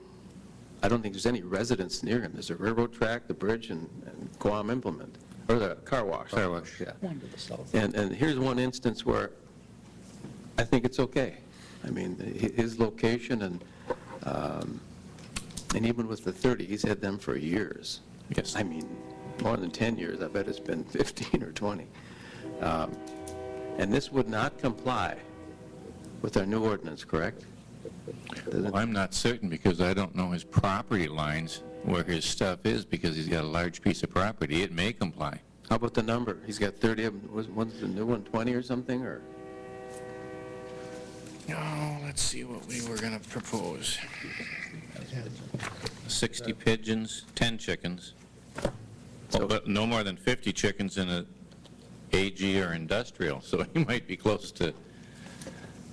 I don't think there's any residents near him. There's a railroad track, the bridge, and Guam Implement, or the car wash. Car wash. Yeah. One to the south. And here's one instance where I think it's okay. I mean, his location and even with the 30, he's had them for years. Yes. I mean, more than 10 years. I bet it's been 15 or 20. And this would not comply with our new ordinance, correct? Well, I'm not certain because I don't know his property lines where his stuff is because he's got a large piece of property. It may comply. How about the number? He's got 30 of them. What's the new one, 20 or something, or? Oh, let's see what we were going to propose. 60 pigeons, 10 chickens. Well, but no more than 50 chickens in a AG or industrial, so he might be close to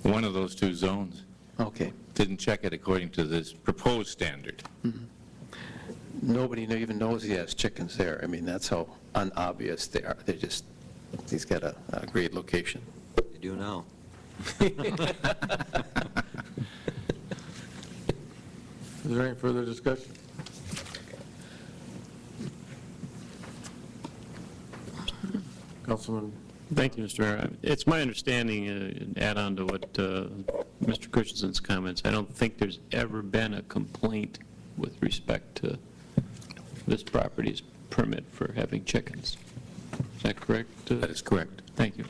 one of those two zones. Okay. Didn't check it according to this proposed standard. Mm-hmm. Nobody even knows he has chickens there. I mean, that's how unobvious they are. He's got a great location. You do now. Is there any further discussion? Councilman. Thank you, Mr. Mayor. It's my understanding, add on to what Mr. Christensen's comments, I don't think there's ever been a complaint with respect to this property's permit for having chickens. Is that correct? That is correct. Thank you.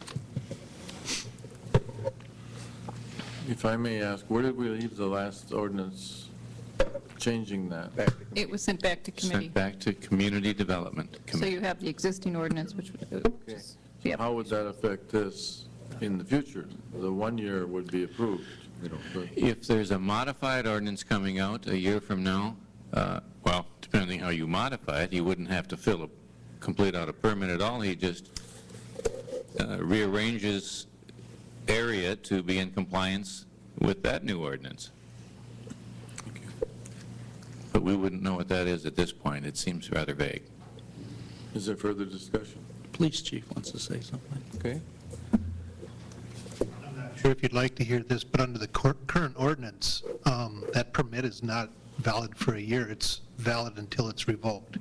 If I may ask, where did we leave the last ordinance changing that? It was sent back to committee. Sent back to Community Development So Committee. you have the existing ordinance, which would just be up. How would that affect this in the future? The 1 year would be approved. If there's a modified ordinance coming out a year from now, well, depending how you modify it, he wouldn't have to complete out a permit at all. He'd just rearranges area to be in compliance with that new ordinance. But we wouldn't know what that is at this point. It seems rather vague. Is there further discussion? Police chief wants to say something. Okay. I'm not sure if you'd like to hear this, but under the current ordinance, that permit is not valid for a year. It's valid until it's revoked.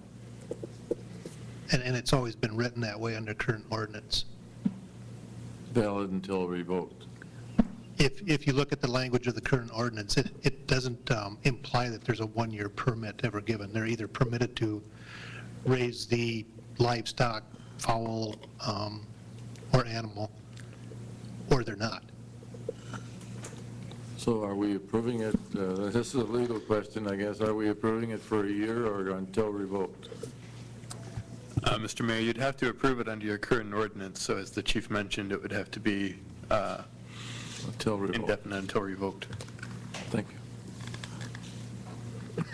And it's always been written that way under current ordinance. Valid until revoked. If you look at the language of the current ordinance, it doesn't imply that there's a one-year permit ever given. They're either permitted to raise the livestock, fowl, or animal, or they're not. So are we approving it, this is a legal question, I guess, are we approving it for a year or until revoked? Mr. Mayor, you'd have to approve it under your current ordinance, so as the chief mentioned, it would have to be Until revoked. indefinite until revoked. Thank you.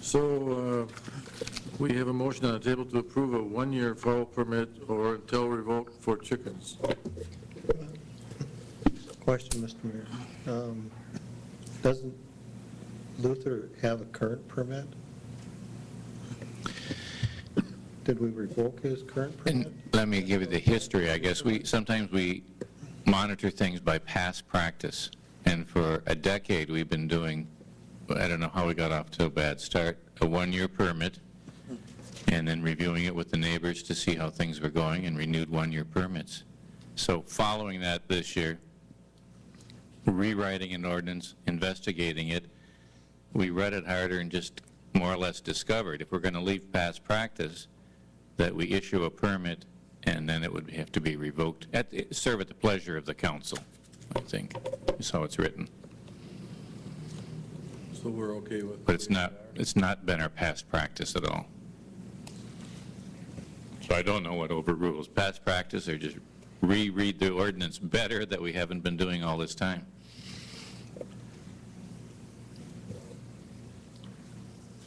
So we have a motion on the table to approve a one-year fowl permit or until revoked for chickens. Question, Mr. Mayor. Doesn't Luther have a current permit? Did we revoke his current permit? And let me give you the history, I guess. Sometimes we monitor things by past practice, and for a decade we've been doing, I don't know how we got off to a bad start, a one-year permit, and then reviewing it with the neighbors to see how things were going, and renewed one-year permits. So following that this year, rewriting an ordinance, investigating it, we read it harder and just more or less discovered, if we're going to leave past practice, that we issue a permit and then it would have to be revoked, serve at the pleasure of the council, I think, is how it's written. So we're okay with. But it's not been our past practice at all. So I don't know what overrules past practice, or just reread the ordinance better that we haven't been doing all this time.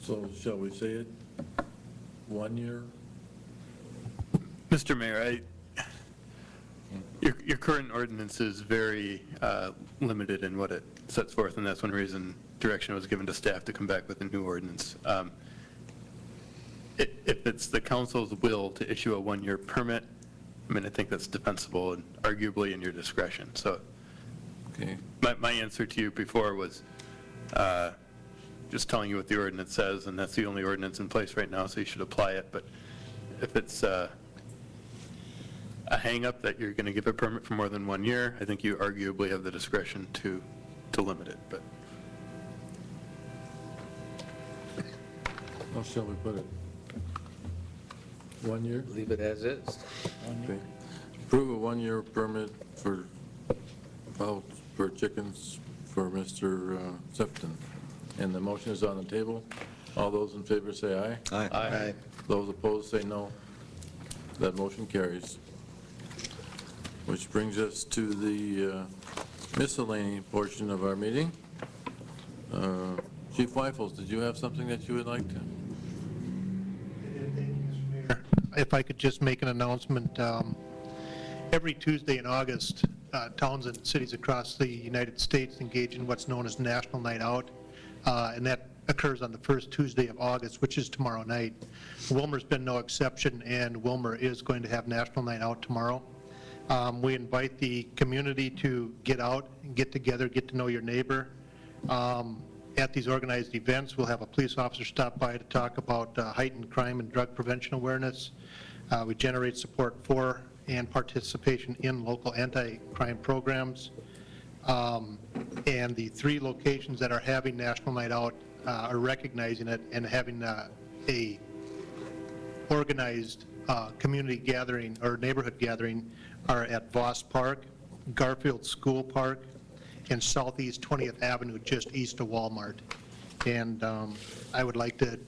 So shall we say it? 1 year? Mr. Mayor, your current ordinance is very limited in what it sets forth, and that's one reason direction was given to staff to come back with a new ordinance. If it's the council's will to issue a one-year permit, I mean, I think that's defensible and arguably in your discretion. So Okay. my answer to you before was just telling you what the ordinance says, and that's the only ordinance in place right now, so you should apply it. But if it's a hang-up that you're going to give a permit for more than 1 year, I think you arguably have the discretion to limit it. But How shall we put it? 1 year? Leave it as is. Okay. Approve a 1-year permit for fowls, for chickens for Mr. Sefton. And the motion is on the table. All those in favor say aye. Aye. Aye. Those opposed say no. That motion carries. Which brings us to the miscellaneous portion of our meeting. Chief Weifels, did you have something that you would like to? If I could just make an announcement, every Tuesday in August, towns and cities across the United States engage in what's known as National Night Out, and that occurs on the first Tuesday of August, which is tomorrow night. Willmar's been no exception, and Willmar is going to have National Night Out tomorrow. We invite the community to get out and get together, get to know your neighbor. At these organized events, we'll have a police officer stop by to talk about heightened crime and drug prevention awareness. We generate support for and participation in local anti-crime programs. And the 3 locations that are having National Night Out are recognizing it and having a organized community gathering or neighborhood gathering are at Voss Park, Garfield School Park, and Southeast 20th Avenue, just east of Walmart. And I would like to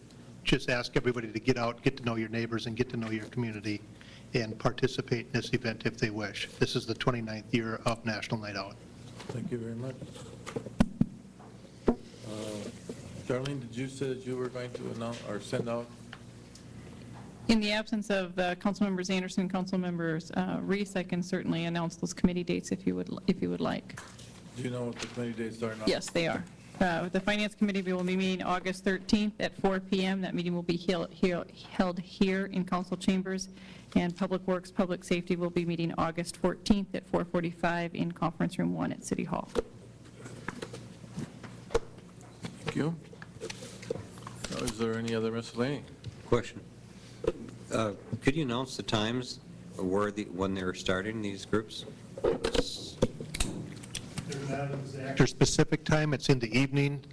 just ask everybody to get out, get to know your neighbors, and get to know your community, and participate in this event if they wish. This is the 29th year of National Night Out. Thank you very much. Darlene, did you say that you were going to announce or send out In the absence of Councilmembers Anderson and Councilmembers Reese, I can certainly announce those committee dates if you would like. Do you know what the committee dates are now? Yes, they are. The Finance Committee will be meeting August 13th at 4 p.m. That meeting will be held here in council chambers. And Public Works, Public Safety will be meeting August 14th at 4:45 in Conference Room 1 at City Hall. Thank you. Is there any other miscellaneous? Question. Could you announce the times when they're starting, these groups? There's not an exact or specific time. It's in the evening.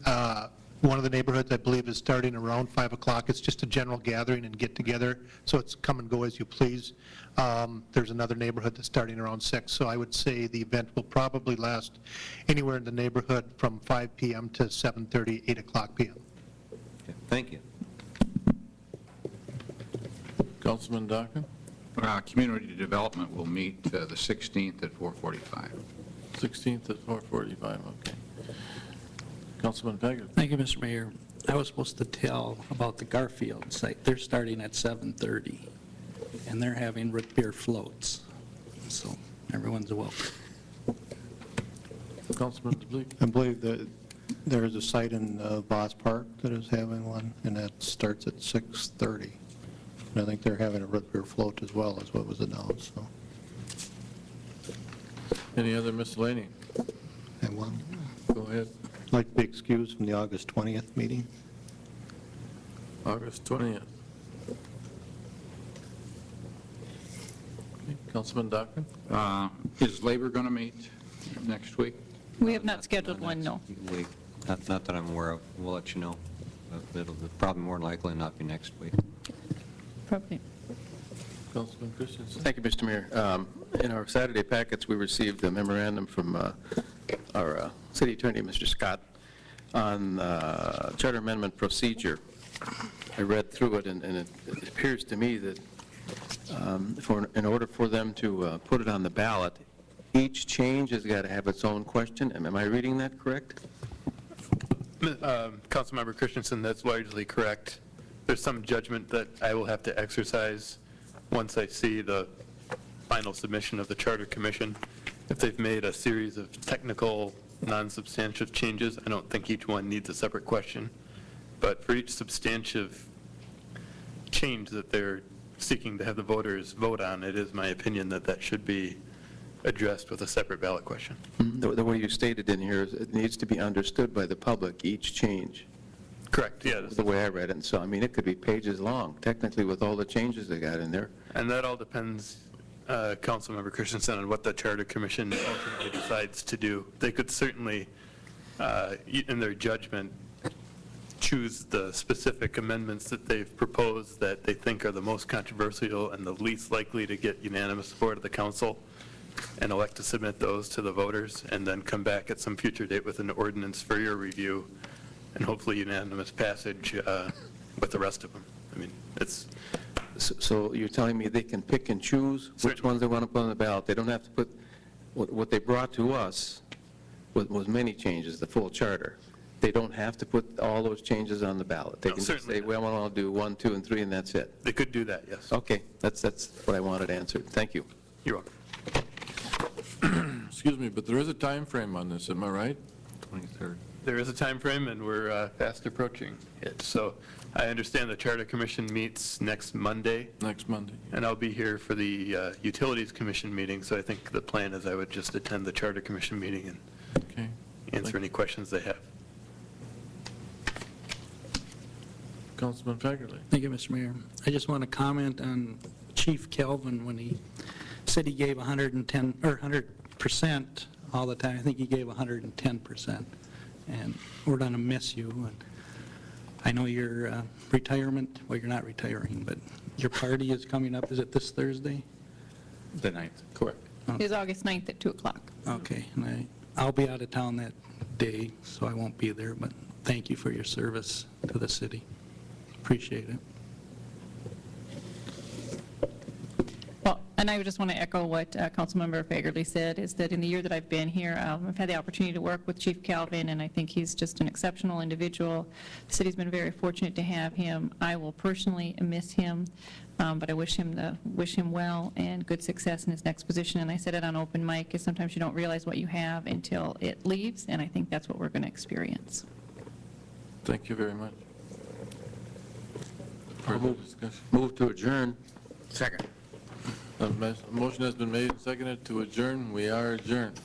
One of the neighborhoods, I believe, is starting around 5 o'clock. It's just a general gathering and get-together, so it's come and go as you please. There's another neighborhood that's starting around 6, so I would say the event will probably last anywhere in the neighborhood from 5 p.m. to 7:30, 8 o'clock p.m. Okay, thank you. Councilman Dockin? Community Development will meet the 16th at 4:45. 16th at 4:45, okay. Councilman Packard? Thank you, Mr. Mayor. I was supposed to tell about the Garfield site. They're starting at 7:30, and they're having root beer floats, so everyone's welcome. Councilman DeBleek? I believe that there is a site in Voss Park that is having one, and that starts at 6:30. And I think they're having a root beer float as well, as what was announced, so. Any other miscellaneous? I have one. Go ahead. I'd like to be excused from the August 20th meeting. August 20th. Okay. Councilman Dockin? Is Labor going to meet next week? We have not scheduled one, no. Week. Not that I'm aware of. We'll let you know. It'll probably more likely not be next week. Probably. Councilman Christensen? Thank you, Mr. Mayor. In our Saturday packets, we received a memorandum from our city attorney, Mr. Scott, on charter amendment procedure. I read through it, and it appears to me that in order for them to put it on the ballot, each change has got to have its own question. Am I reading that correct? Councilmember Christensen, that's largely correct. There's some judgment that I will have to exercise once I see the final submission of the Charter Commission. If they've made a series of technical, non-substantive changes, I don't think each one needs a separate question. But for each substantive change that they're seeking to have the voters vote on, it is my opinion that that should be addressed with a separate ballot question. The way you stated in here is it needs to be understood by the public, each change. Correct, yeah. The way I read it. And so, I mean, it could be pages long, technically, with all the changes they got in there. And that all depends, Councilmember Christensen, on what the Charter Commission ultimately decides to do. They could certainly, in their judgment, choose the specific amendments that they've proposed that they think are the most controversial and the least likely to get unanimous support of the council, and elect to submit those to the voters, and then come back at some future date with an ordinance for your review, and hopefully unanimous passage with the rest of them. I mean, it's... So you're telling me they can pick and choose which ones they want to put on the ballot? They don't have to put, what they brought to us was many changes, the full charter. They don't have to put all those changes on the ballot. They can just say, well, I want to do 1, 2, and 3, and that's it. They could do that, yes. Okay, that's what I wanted answered. Thank you. You're welcome. Excuse me, but there is a time frame on this, am I right? 23rd. There is a time frame, and we're fast approaching it. So I understand the Charter Commission meets next Monday. Next Monday. And I'll be here for the Utilities Commission meeting, so I think the plan is I would just attend the Charter Commission meeting and answer any questions they have. Councilman Fagerly. Thank you, Mr. Mayor. I just want to comment on Chief Kelvin when he said he gave 110 or 100% all the time. I think he gave 110%, and we're going to miss you. And I know your retirement. Well, you're not retiring, but your party is coming up. Is it this Thursday? The 9th. Correct. It's August 9th at 2 o'clock. Okay, and I'll be out of town that day, so I won't be there. But thank you for your service to the city. Appreciate it. Well, And I just want to echo what Councilmember Fagerly said, is that in the year that I've been here, I've had the opportunity to work with Chief Calvin, and I think he's just an exceptional individual. The city's been very fortunate to have him. I will personally miss him, but I wish him well and good success in his next position. And I said it on open mic, is sometimes you don't realize what you have until it leaves, and I think that's what we're going to experience. Thank you very much. Further discussion? Move to adjourn. Second. A motion has been made and seconded to adjourn. We are adjourned.